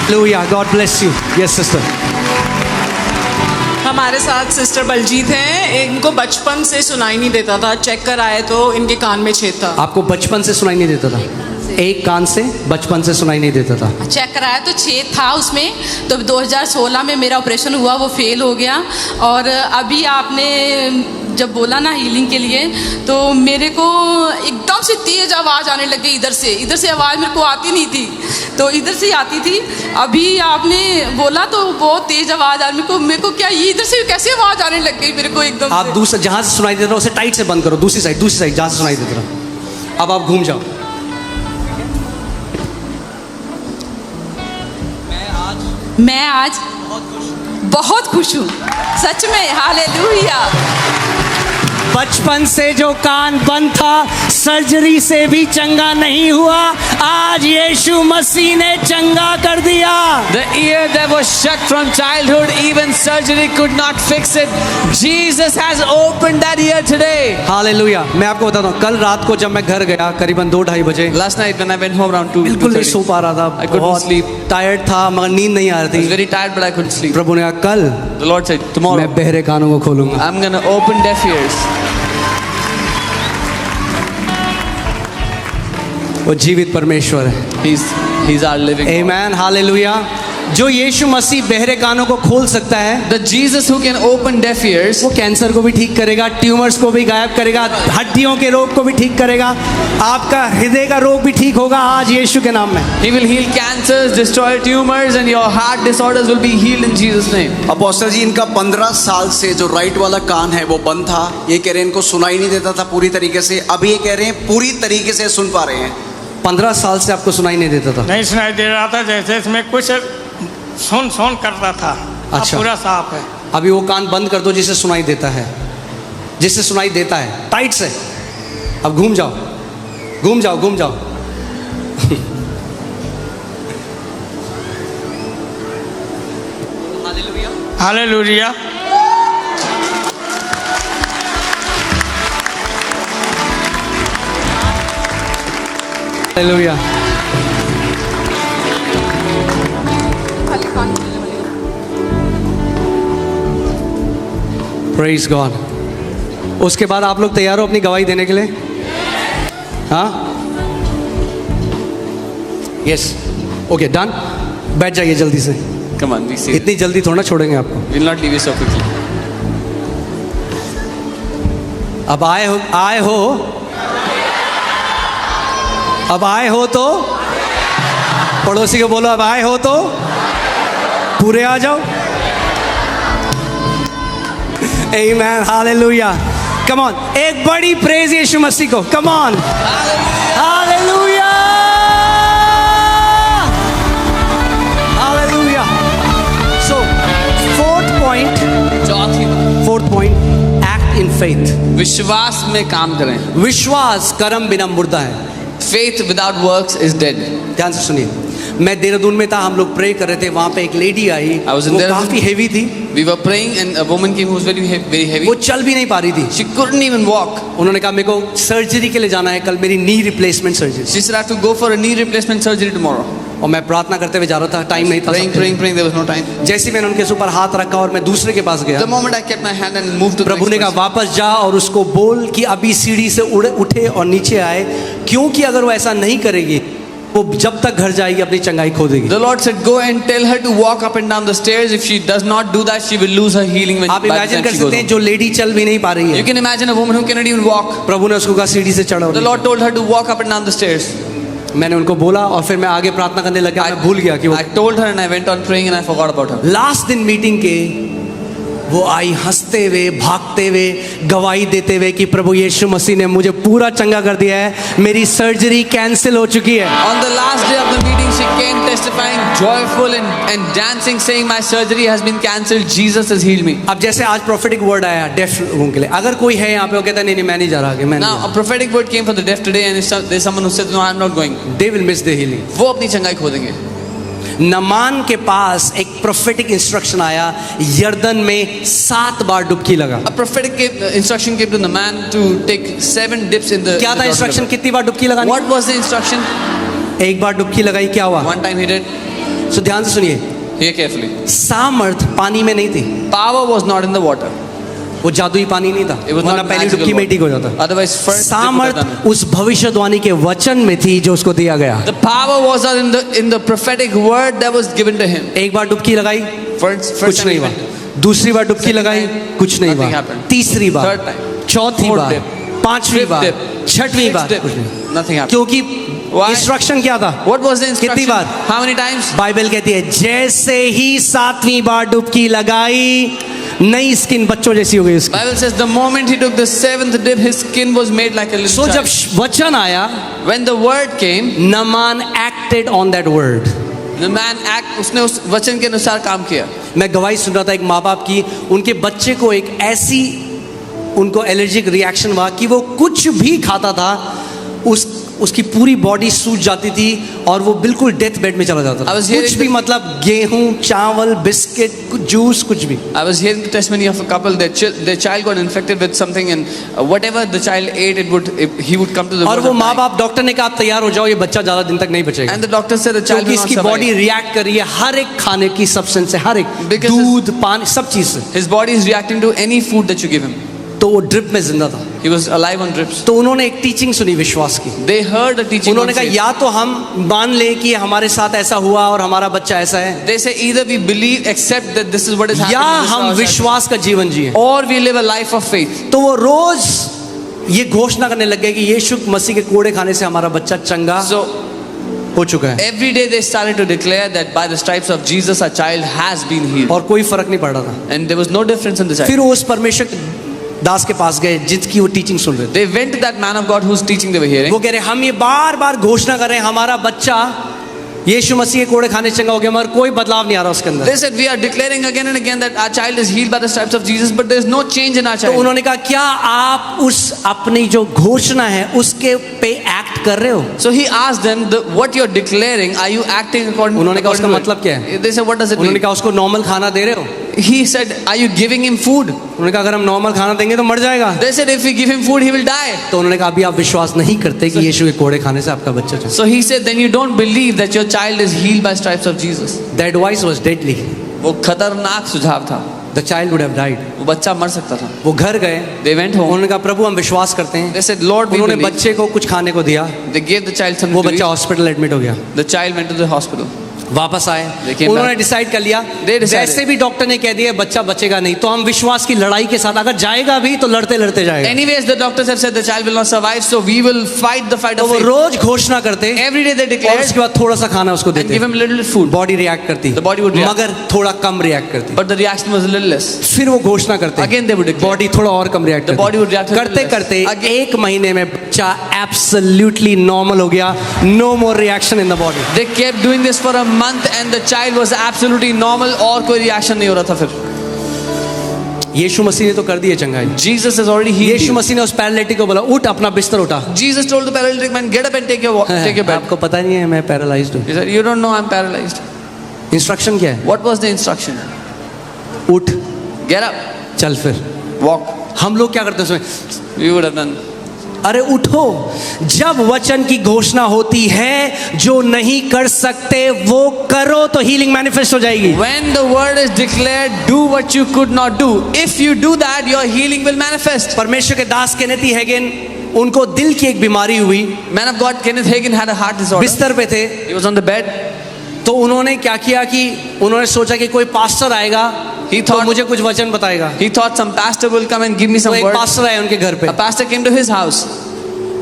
Hallelujah, God bless you. Yes, sister. हमारे साथ सिस्टर बलजीत हैं। इनको बचपन से सुनाई नहीं देता था। चेक कराए तो इनके कान में छेद था। आपको बचपन से सुनाई नहीं देता था? एक कान से बचपन से सुनाई नहीं देता था। चेक कराया तो छेद था उसमें। तो 2016 में मेरा ऑपरेशन हुआ, वो फेल हो गया। और अभी आपने जब बोला ना हीलिंग के लिए, तो मेरे को एकदम से तेज आवाज़ आने लग गई। इधर से आवाज़ मेरे को आती नहीं थी, तो इधर से आती थी। अभी आपने बोला तो बहुत तेज आवाज़ आ मेरे को क्या ये इधर से कैसे आवाज़ आने लग गई मेरे को एकदम। आप दूसरा जहाँ से सुनाई देता रहा उसे टाइट से बंद करो। दूसरी साइड जहाँ से सुनाई देता रहा। अब आप घूम जाओ। मैं आज बहुत खुश हूँ, सच में। हालेलुया। बचपन से जो कान बंद था, सर्जरी से भी चंगा नहीं हुआ, आज यीशु मसीह ने चंगा कर दिया। The ear that was shut from childhood, even surgery could not fix it. Jesus has opened that ear today. Hallelujah. मैं आपको बताता हूँ, कल रात को जब मैं घर गया करीबन 2-2:30 बजे, Last night when I went home around 2, बिल्कुल नहीं सो पा रहा था। I couldn't बहुत sleep. टायर्ड था, मगर नींद नहीं आ I रही was थी। very tired, but I couldn't sleep. प्रभु ने कहा कल The Lord said, tomorrow मैं बहरे कानों को खोलूंगा। I'm gonna open deaf ears. वो जीवित परमेश्वर है। He's our living God. Amen, hallelujah. जो यीशु मसीह बहरे कानों को खोल सकता है, The Jesus who can open deaf ears, वो कैंसर को भी ठीक करेगा, ट्यूमर्स को भी गायब करेगा, हड्डियों के रोग को भी ठीक करेगा, आपका हृदय का रोग भी ठीक होगा आज यीशु के नाम में। He will heal cancers, destroy tumors, and your heart disorders will be healed in Jesus' name. Apostle ji, इनका 15 साल से जो राइट वाला कान है वो बंद था। ये कह रहे हैं इनको सुनाई नहीं देता था पूरी तरीके से। अभी ये कह रहे हैं पूरी तरीके से सुन पा रहे हैं। 15 साल से आपको सुनाई नहीं देता था? नहीं सुनाई दे रहा था, जैसे इसमें कुछ सुन करता था। अच्छा। अब पूरा साफ है। अभी वो कान बंद कर दो जिससे सुनाई देता है, जिससे सुनाई देता है, टाइट से। अब घूम जाओ, घूम जाओ, घूम जाओ। हालेलुया। हालेलुया। Praise God. उसके बाद आप लोग तैयार हो अपनी गवाही देने के लिए? हाँ, यस, ओके, डन। बैठ जाइए जल्दी से। Come on, we see. इतनी जल्दी थोड़ा ना छोड़ेंगे आपको। We'll not leave you so quickly. अब आए हो, अब आए हो तो पड़ोसी को बोलो, अब आए हो तो पूरे आ जाओ। आमेन, हालेलुया। कम ऑन, एक बड़ी प्रेज यीशु मसीह को। Come on, hallelujah, hallelujah. So fourth point, act in faith. विश्वास में काम करें। विश्वास कर्म बिना मुर्दा है। Faith without works is dead. ध्यान से सुनिए। मैं देहरादून में था, हम लोग प्रे कर रहे थे, वहां पे एक lady I, I was in वो Dehradun. काफी हेवी थी। We were praying and a woman came who was very heavy. वो चल भी नहीं पा रही थी। She couldn't even walk. उन्होंने कहा मेरे को सर्जरी के लिए जाना है कल, मेरी knee replacement surgery. She said I have to go for a knee replacement surgery tomorrow. और मैं प्रार्थना करते हुए जा रहा था, टाइम नहीं था। Praying, there was no time. जैसे ही मैंने उनके ऊपर हाथ रखा और मैं दूसरे के पास गया, The moment I kept my hand and moved to the प्रभु ने next कहा person. वापस जा और उसको बोल कि अभी सीढ़ी से उठे और नीचे आए, क्योंकि अगर वो ऐसा नहीं करेगी वो जब तक घर जाएगी अपनी चंगाई खो देगी। The Lord said, go and tell her to walk up and down the stairs. If she does not do that, she will lose her healing when आप by the इमेजिन time कर she सकते goes हैं home. जो lady चल भी नहीं पा रही You है, can imagine a woman who cannot even walk. प्रभु ने उसको कहा सीढ़ी से चढ़ो। The Lord told her to walk up and down the stairs. मैंने उनको बोला और फिर मैं आगे प्रार्थना करने लगा, मैं भूल गया कि वो I told her and I went on praying and I forgot about her. Last दिन मीटिंग के वो आई हंसते हुए भागते हुए गवाही देते हुए कि प्रभु यीशु मसीह ने मुझे पूरा चंगा कर दिया है, मेरी सर्जरी कैंसिल हो चुकी है। On the last day of the meeting, she came testifying, joyful and dancing, saying, my surgery has been cancelled. Jesus has healed me. अब जैसे आज प्रोफेटिक वर्ड आया डेफ लोगों के लिए, अगर कोई है यहाँ पे वो कहता है नहीं नहीं मैं नहीं जा रहा आगे, मैं Now, a prophetic word came for the deaf today, and if there's someone who says, no, I'm not going. They will miss the healing. वो अपनी चंगाई खो देंगे। नमान के पास एक प्रोफेटिक इंस्ट्रक्शन आया, यर्दन में 7 बार डुबकी लगा। A prophetic instruction came to the man to take 7 dips in the. क्या था इंस्ट्रक्शन, कितनी बार डुबकी लगानी? What was the instruction? एक बार डुबकी लगाई, क्या हुआ? One time he did. सो ध्यान से सुनिए, Hear carefully. सामर्थ पानी में नहीं थी, Power was not in the water. वो जादुई पानी नहीं था, It was वरना not पहली magical डुबकी में water. ठीक हो जाता। Otherwise, first dip would have सामर्थ done it. उस भविष्यवाणी के वचन में थी जो उसको दिया गया। The power was not in the prophetic word that was given to him. एक बार डुबकी लगाई, First कुछ time नहीं he हुआ, went. दूसरी बार डुबकी Second लगाई, time, कुछ नहीं nothing हुआ, happened. तीसरी बार, Third time, चौथी fourth बार, dip, पांचवी fifth बार, dip, छठवीं sixth बार, dip. कुछ नहीं। Nothing happened. क्योंकि Why? इंस्ट्रक्शन क्या था? What was the instruction? कितनी बार? How many times? बाइबल कहती है जैसे ही 7वीं बार डुबकी लगाई, नई स्किन बच्चों जैसी हो गई उसकी। Bible says the moment he took the 7th dip, his skin was made like a little सो जब child. वचन आया, When the word came, Naaman acted on that word. the man उसने उस वचन के अनुसार काम किया. मैं गवाही सुन रहा था एक माँ बाप की, उनके बच्चे को एक ऐसी उनको एलर्जिक रिएक्शन हुआ कि वो कुछ भी खाता था उसकी पूरी बॉडी सूज जाती थी और वो बिल्कुल डेथ बेड में चला जाता था। कुछ भी मतलब गेहूं, चावल, बिस्किट, जूस, कुछ भी। I was hearing the testimony of a couple. Their child got infected with something, and whatever the child ate, he would come to the. और वो माँ बाप डॉक्टर ने कहा आप तैयार हो जाओ, ये बच्चा ज्यादा दिन तक नहीं बचेगा। And the doctor said the child will not इसकी survive. बॉडी रिएक्ट कर रही है हर एक खाने की सब्सटेंस से, हर एक दूध, पानी, सब चीज से। His body is reacting to any food that you give him. तो वो ड्रिप में जिंदा था। He was alive on drips. तो उन्होंने एक टीचिंग सुनी विश्वास की। They heard the teaching. उन्होंने कहा या तो हम मान ले कि हमारे साथ ऐसा हुआ और हमारा बच्चा ऐसा है, They say either we believe, accept that this is what is happening, या this is हम our विश्वास का जीवन जिए, or we live a life of faith. तो वो रोज ये घोषणा करने लग गए कि यीशु मसीह के कोड़े खाने से हमारा बच्चा चंगा So हो चुका है। every day they started to declare that by the stripes of Jesus our child has been healed. और कोई फर्क नहीं पड़ रहा था। And there was no difference in the child. फिर वो उस परमेश्वर दास के पास गए जिसकी वो टीचिंग सुन रहे थे। They went to that man of God whose teaching they were hearing. वो कह रहे हम ये बार बार घोषणा कर रहे हैं हमारा बच्चा यीशु मसीह के कोड़े खाने चंगा हो गया, मगर कोई बदलाव नहीं आ रहा उसके अंदर। They said we are declaring again and again that our child is healed by the stripes of Jesus, but there is no change in our तो child. उन्होंने कहा क्या आप उस अपनी जो घोषणा है उसके पे एक्ट कर रहे हो? So he asked them, what you are declaring, are you acting according to उन्होंने कहा उसका it? मतलब क्या है? They said, what does it उन्होंने mean? कहा उसको नॉर्मल खाना दे रहे हो? He said, are you giving him food? उन्होंने कहा अगर हम नॉर्मल खाना देंगे तो मर जाएगा। They said, if we give him food, he will die. तो उन्होंने कहा अभी आप विश्वास नहीं करते कि यीशु के कोड़े खाने से आपका बच्चा चंगा। So he said, then you don't believe that your child is healed by stripes of Jesus. The advice was deadly. वो खतरनाक सुझाव था। The child would have died. वो बच्चा मर सकता था। वो घर गए, They went home. उन्होंने कहा प्रभु हम विश्वास करते हैं। They said, Lord, we उन्होंने believe. बच्चे को कुछ खाने को दिया, They gave the child something वो to बच्चा eat. हॉस्पिटल एडमिट हो गया। The child went to the hospital. वापस आए, They came उन्होंने back. डिसाइड कर लिया They decided. जैसे भी डॉक्टर ने कह दिया बच्चा बचेगा नहीं, तो हम विश्वास की लड़ाई के साथ अगर जाएगा भी तो लड़ते लड़ते जाएगा। Anyways, the doctors have said the child will not survive, so we will fight the fight तो of वो faith. रोज घोषणा करते Every day they और declared उसके बाद थोड़ा सा खाना उसको and देते, give him little food, body react करती, The body would react. मगर थोड़ा कम रिएक्ट करती। but the reaction was a little less. फिर वो घोषणा करते, Again they would declare. Body थोड़ा और कम react The body would react a little करते less. करते Again. एक महीने में बच्चा एब्सोल्युटली नॉर्मल हो गया, no more reaction in the body. They kept doing this for a month and the child was absolutely normal, और कोई reaction नहीं हो रहा था फिर. यीशु मसीह ने तो कर दिए चंगाई। Jesus has already healed Yeshu you. मसीह ने उस पैरालिटिक को बोला उठ अपना बिस्तर उठा। Jesus told the paralytic man, get up and take your bed. आपको पता नहीं है मैं पैरालाइज्ड हूँ। He said, you don't know I'm paralyzed. Instruction क्या है? What was the instruction? उठ, Get up, चल फिर। walk. हम लोग क्या करते हैं उसमें? You would have done. अरे उठो, जब वचन की घोषणा होती है जो नहीं कर सकते वो करो तो हीलिंग मैनिफेस्ट हो जाएगी। When the word is declared, do what you could not do. If you do that, your healing will manifest. परमेश्वर के दास केनेथ हैगेन उनको दिल की एक बीमारी हुई, Man of God Kenneth Hagin had a heart disorder. बिस्तर पे थे, He was on the bed. तो उन्होंने क्या किया कि उन्होंने सोचा कि कोई पास्टर आएगा तो मुझे कुछ वचन बताएगा। He thought some pastor will come and give me तो some एक word. पास्टर आया उनके घर पे, A pastor came to his house.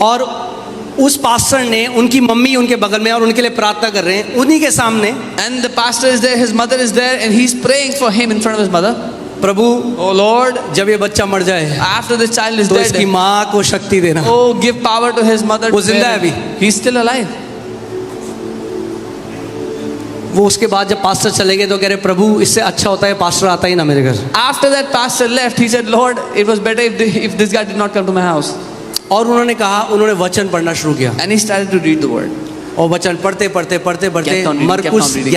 और उस पास्टर ने, उनकी मम्मी उनके बगल में और उनके लिए प्रार्थना कर रहे हैं उन्हीं के सामने। And the pastor is there, his mother is there, and he's praying for him in front of his mother. Prabhu, Oh Lord, जब ये बच्चा मर जाए after this child is तो dead, इसकी माँ को शक्ति देना। oh, give power to his mother. वो to जिंदा bear है him. अभी। He's still alive. वो उसके बाद जब पास्टर चले गए तो कह रहे प्रभु इससे अच्छा होता है पास्टर आता ही ना मेरे घर। After that pastor left, he said, Lord, it was better if this guy did not come to my house. और उन्होंने कहा, उन्होंने वचन पढ़ना शुरू किया And he started to read the word. और वचन पढ़ते पढ़ते पढ़ते पढ़ते Kept on reading, मरकुस kept on reading.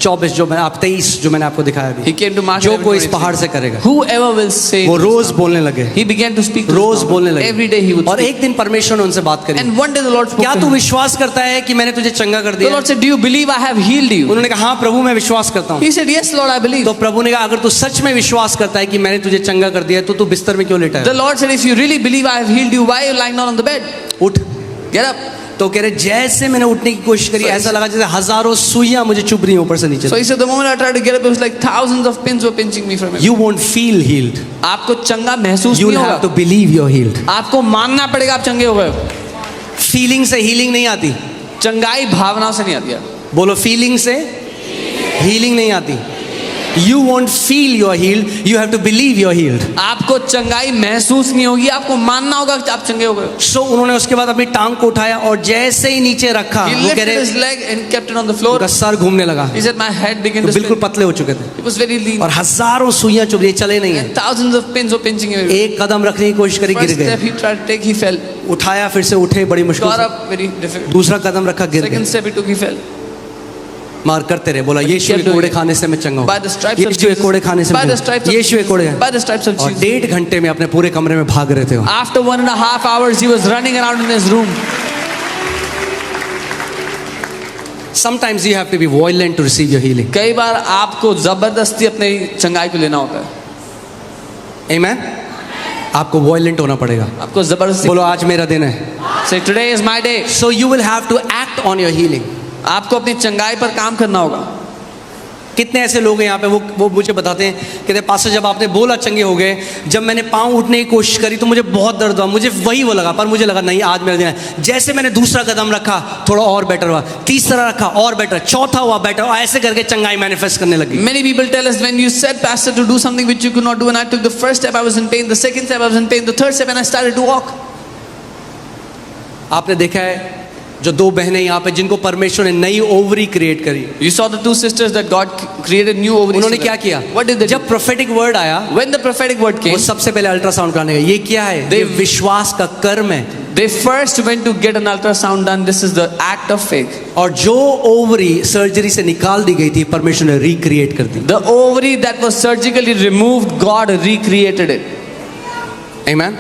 11:24 जो मैंने 23 जो मैंने आपको दिखाया He अभी, came to Mark जो कोई इस 11:23. पहाड़ से करेगा Whoever will say, वो रोज बोलने लगे, he began to speak. to rose his mouth. बोलने लगे। Every day he would और speak. एक दिन परमेश्वर ने उनसे बात करी, And one day the Lord spoke क्या to तू him. विश्वास करता है कि मैंने तुझे चंगा कर The दिया? Lord said, do you believe I have healed you? उन्होंने कहा हाँ प्रभु मैं विश्वास करता हूँ। He said, yes Lord, I believe. तो प्रभु ने कहा अगर तू सच में विश्वास करता है कि मैंने तुझे चंगा कर दिया तो तू बिस्तर में क्यों लेटा The है? Lord said, if you really believe I have healed you, why are you lying down on the bed? उठ। Get up. तो कह रहे जैसे मैंने उठने की कोशिश करी So ऐसा लगा जैसे हजारों सुइयां मुझे चुभ रही हैं ऊपर से नीचे। So he said, the moment I tried to get up, it was like thousands of pins were pinching me from him. You won't feel healed. आपको चंगा महसूस You'll नहीं have to होगा. believe you're healed. आपको मानना पड़ेगा आप चंगे हो गए हो. फीलिंग से हीलिंग नहीं आती। चंगाई भावनाओं से नहीं आती है. बोलो फीलिंग से हीलिंग नहीं आती। You won't feel you're healed. You have to believe you're healed. आपको चंगाई महसूस नहीं होगी, आपको मानना होगा कि आप चंगे हो गए. So उन्होंने उसके बाद अपनी टांग को उठाया और जैसे ही नीचे रखा He वो कह lifted रहे his leg and kept it on the floor. उनका सर घूमने लगा, He said, my head began तो to बिल्कुल spin. पतले हो चुके थे It was very lean. और हजारों सुइयां चुभ रही, चले नहीं है। And thousands of pins were pinching him. एक कदम रखने की कोशिश करी, गिर First step गए। he tried to take, he fell. उठाया फिर से उठे, बड़ी मुश्किल Got से। up, very difficult. दूसरा कदम रखा, गिर Second गए। step he took, he fell. मार करते रहे, बोला यीशु के kept doing कोड़े it. खाने से मैं चंगा By the हूँ, stripes of यीशु के Jesus. कोड़े खाने से By the मैं stripes of यीशु के कोड़े। By the stripes of और Jesus. 1.5 घंटे में अपने पूरे कमरे में भाग रहे थे वो। After 1.5 hours, he was running around in his room. Sometimes you have to be violent to receive your healing. कई बार आपको जबरदस्ती अपनी चंगाई को लेना होता है. Amen. आपको violent होना पड़ेगा। आपको जबरदस्ती. बोलो आज मेरा दिन है। Say today is my day. So you will have to act on your healing. आपको अपनी चंगाई पर काम करना होगा. कितने ऐसे लोग हैं यहाँ पे, वो मुझे बताते हैं, कहते पास्टर जब आपने बोला चंगे हो गए, जब मैंने पाँव उठने की कोशिश करी तो मुझे बहुत दर्द हुआ, मुझे वही वो लगा, पर मुझे लगा नहीं आज मेरा दिन है। जैसे मैंने दूसरा कदम रखा थोड़ा और बेटर हुआ, तीसरा रखा और बेटर, चौथा हुआ बेटर, और ऐसे करके चंगाई मैनिफेस्ट करने लगी। Many people tell us when you said pastor to do something which you could not do, and I took the first step I was in pain, the second step I was in pain, the third step and I started to walk. आपने देखा है जो 2 बहनें यहाँ पे जिनको परमेश्वर ने नई ओवरी क्रिएट करी, You saw the 2 sisters that God created new ovaries. उन्होंने for क्या them. किया? What did they do? जब प्रोफेटिक वर्ड आया When the prophetic word वो came, सबसे पहले अल्ट्रासाउंड कराने गए। ये क्या है? ये विश्वास का कर्म है। they first went to get an ultrasound done. This is the act of faith. और जो ओवरी सर्जरी से निकाल दी गई थी परमेश्वर ने रिक्रिएट कर दी। The ovary that was surgically removed, God recreated it. Amen.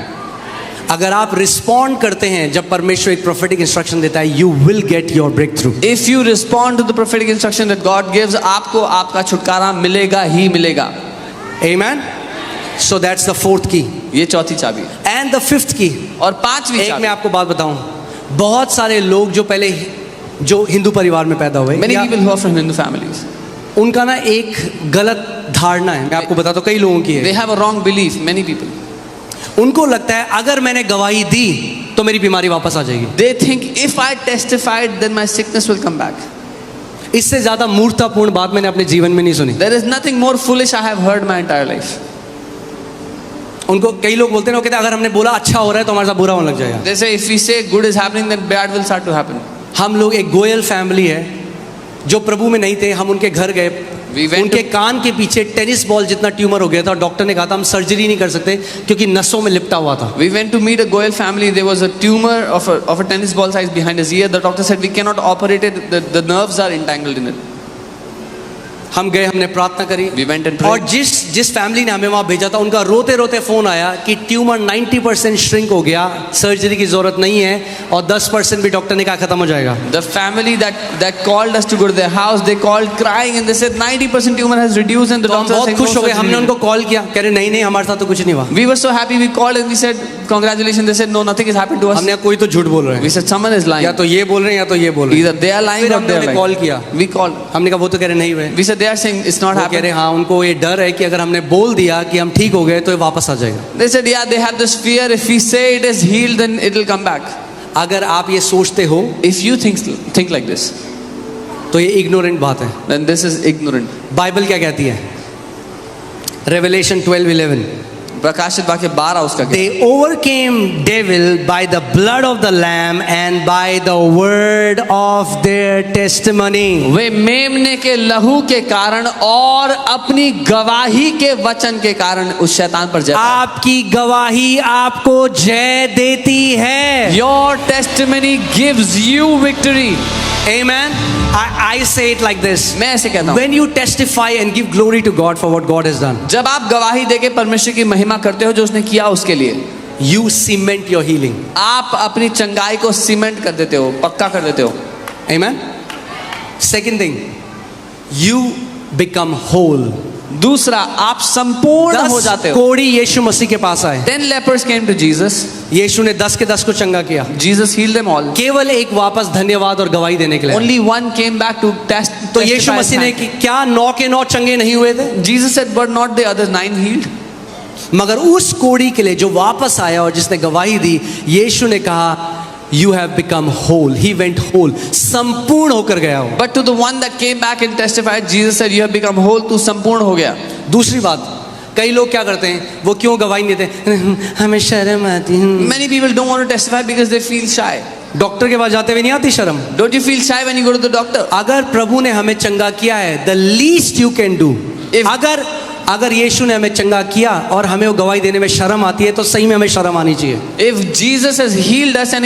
अगर आप रिस्पॉन्ड करते हैं जब परमेश्वर एक प्रोफेटिक इंस्ट्रक्शन देता है, you will get your breakthrough. If you respond to the prophetic instruction that God gives, आपको आपका छुटकारा मिलेगा ही मिलेगा. Amen. So that's the 4th key. ये चौथी चाबी है. And the 5th key. और पांचवी एक चाबी. मैं आपको बात बताऊं, बहुत सारे लोग जो पहले जो हिंदू परिवार में पैदा हुए, Many या people who are from Hindu families, उनका ना एक गलत धारणा है, मैं आपको बताता हूं, कई लोगों की they है। have a wrong belief. Many people. उनको लगता है अगर मैंने गवाही दी तो मेरी बीमारी वापस आ जाएगी। They think if I testified, then my sickness will come back. इससे ज्यादा मूर्खतापूर्ण बात मैंने अपने जीवन में नहीं सुनी। There is nothing more foolish I have heard my entire life. उनको कई लोग बोलते हैं, वो कहते हैं अगर हमने बोला अच्छा हो रहा है तो हमारे साथ बुरा होने लग जाएगा। They say if we say good is happening, then bad will start to happen. हम लोग एक गोयल फैमिली है जो प्रभु में नहीं थे, हम उनके घर गए, We went उनके कान के पीछे टेनिस बॉल जितना ट्यूमर हो गया था और डॉक्टर ने कहा था हम सर्जरी नहीं कर सकते क्योंकि नसों में लिपटा हुआ था। We went to meet a Goyal family. There was a tumor of a tennis ball size behind his ear. The doctor said we cannot operate it. The nerves are entangled in it. हम गए, हमने प्रार्थना करी। We went and prayed. और जिस family ने हमें वहां भेजा था, उनका रोते रोते फोन आया कि ट्यूमर 90% श्रिंक हो गया, सर्जरी की जरूरत नहीं है, और 10% भी डॉक्टर ने कहा खत्म हो जाएगा। The family that called us to go to their house, they called crying and they said 90% tumor has reduced and the तो हम doctor बहुत said खुश हो no गए, हमने surgery. उनको कॉल किया, कह रहे नहीं नहीं हमारे साथ तो कुछ नहीं हुआ। We were so happy, we called and we said congratulations. They said no, nothing has happened to us. हमने कहा, कोई तो झूठ बोल रहे We हैं, said someone is lying. या तो ये बोल रहे हैं या तो ये बोल रहे Either हैं। they are lying फिर or हमने they are उन्हें lying. कॉल किया, We called. हमने कहा वो तो कह रहे नहीं हुए। We said they are saying it's not वो कह रहे happening. हाँ, उनको ये डर है कि अगर हमने बोल दिया कि हम ठीक हो गए तो ये वापस आ जाएगा। They said yeah, they have this fear. If we say it is healed, then it will come back. अगर आप ये सोचते हो If you think like this, तो ये इग्नोरेंट बात है। then this is ignorant. Bible क्या कहती है? रेवलेशन 12:11, प्रकाशित वाक्य 12 उसका क्या? They overcame devil by the blood of the lamb and by the word of their testimony. वे मेमने के लहू के कारण और अपनी गवाही के वचन के कारण उस शैतान पर जय पाया। आपकी गवाही आपको जय देती है। Your testimony gives you victory. Amen. I say it like this. मैं ऐसे कहता हूँ, When you testify and give glory to God for what God has done, जब आप गवाही देके परमेश्वर की महिमा करते हो जो उसने किया उसके लिए, you cement your healing. आप अपनी चंगाई को सीमेंट कर देते हो, पक्का कर देते हो। Amen. Second thing, you become whole. दूसरा, आप संपूर्ण हो 10 जाते हो। कोढ़ी यीशु मसीह के पास आए। 10 lepers came to Jesus. यीशु ने 10 के 10 को चंगा किया। Jesus healed them all. केवल एक वापस धन्यवाद और गवाही देने के लिए। Only one came back to test. तो यीशु मसीह ने क्या 9 के 9 चंगे नहीं हुए थे? Jesus said, but not the other 9 healed. मगर उस कोढ़ी के लिए जो वापस आया और जिसने गवाही दी, यीशु ने कहा You have become whole. He went whole. संपूर्ण होकर गया हो। But to the one that came back and testified, Jesus said, you have become whole. तू संपूर्ण हो गया। दूसरी बात, कई लोग क्या करते हैं, वो क्यों गवाही नहीं देते? हमें शर्म आती है। Many people don't want to testify because they feel shy. Doctor के पास जाते हुए नहीं आती शर्म? Don't you feel shy when you go to the doctor? अगर प्रभु ने हमें चंगा किया है, the least you can do, अगर यीशु ने हमें चंगा किया और हमें वो गवाही देने में शर्म आती है, तो सही में हमें शर्म आनी चाहिए। If Jesus has healed us and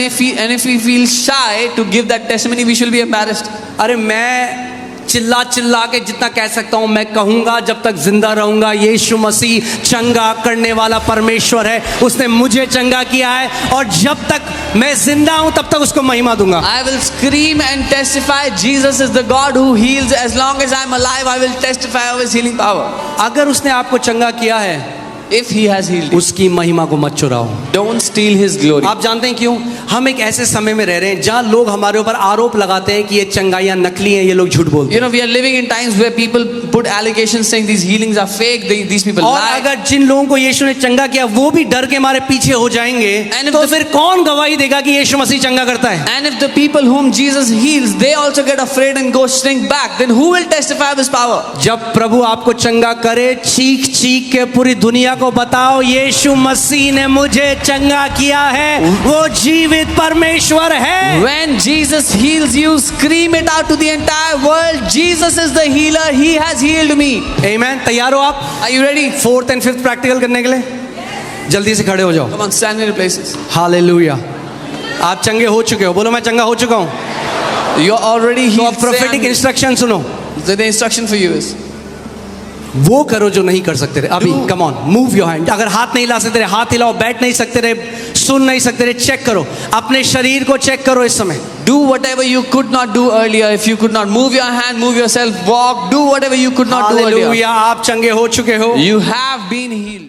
if we feel shy to give that testimony, we should be embarrassed. अरे मैं चिल्ला चिल्ला के जितना कह सकता हूं मैं कहूंगा जब तक जिंदा रहूंगा। यीशु मसीह चंगा करने वाला परमेश्वर है, उसने मुझे चंगा किया है और जब तक मैं जिंदा हूं तब तक उसको महिमा दूंगा। I will scream and testify Jesus is the God who heals. As long as I am alive, I will testify of His healing power. अगर उसने आपको चंगा किया है, If He has healed you, उसकी महिमा को मत चुराओ। don't steal His glory. आप जानते हैं क्यों? हम एक ऐसे समय में रह रहे हैं जहां लोग हमारे ऊपर आरोप लगाते हैं कि ये चंगाइयां नकली हैं, ये लोग झूठ बोलते You know, we are living in times where people put allegations saying these healings are fake. These people हैं। और lie. अगर जिन लोगों को यीशु ने चंगा किया वो भी डर के मारे पीछे हो जाएंगे, And if तो the- फिर कौन गवाही देगा कि यीशु मसीह चंगा करता है? And if the people whom Jesus heals, they also get afraid and go shrink back, then who will testify of His power? जब प्रभु आपको चंगा करे, चीख चीख के पूरी दुनिया को बताओ यीशु मसीह ने मुझे चंगा किया है, वो जीवित परमेश्वर है। When Jesus heals you, scream it out to the entire world. Jesus is the healer. He has healed me. आमेन। तैयार हो आप? Are you ready? 4th and 5th practical करने के लिए? जल्दी से खड़े हो जाओ। Come on, stand in your places. Hallelujah. आप चंगे हो चुके हो, बोलो मैं चंगा हो चुका हूं। You're already तो healed. अब प्रोफेटिक Say, इंस्ट्रक्शन सुनो। the instruction for you is वो करो जो नहीं कर सकते रहे अभी। Come on, move your hand. अगर हाथ नहीं ला सकते रहे हाथ हिलाओ, बैठ नहीं सकते रहे, सुन नहीं सकते रहे, चेक करो अपने शरीर को, चेक करो इस समय। do whatever you could not do earlier. If you could not move your hand, move yourself, walk, do whatever you could not do earlier. Hallelujah. आप चंगे हो चुके हो। You have been healed.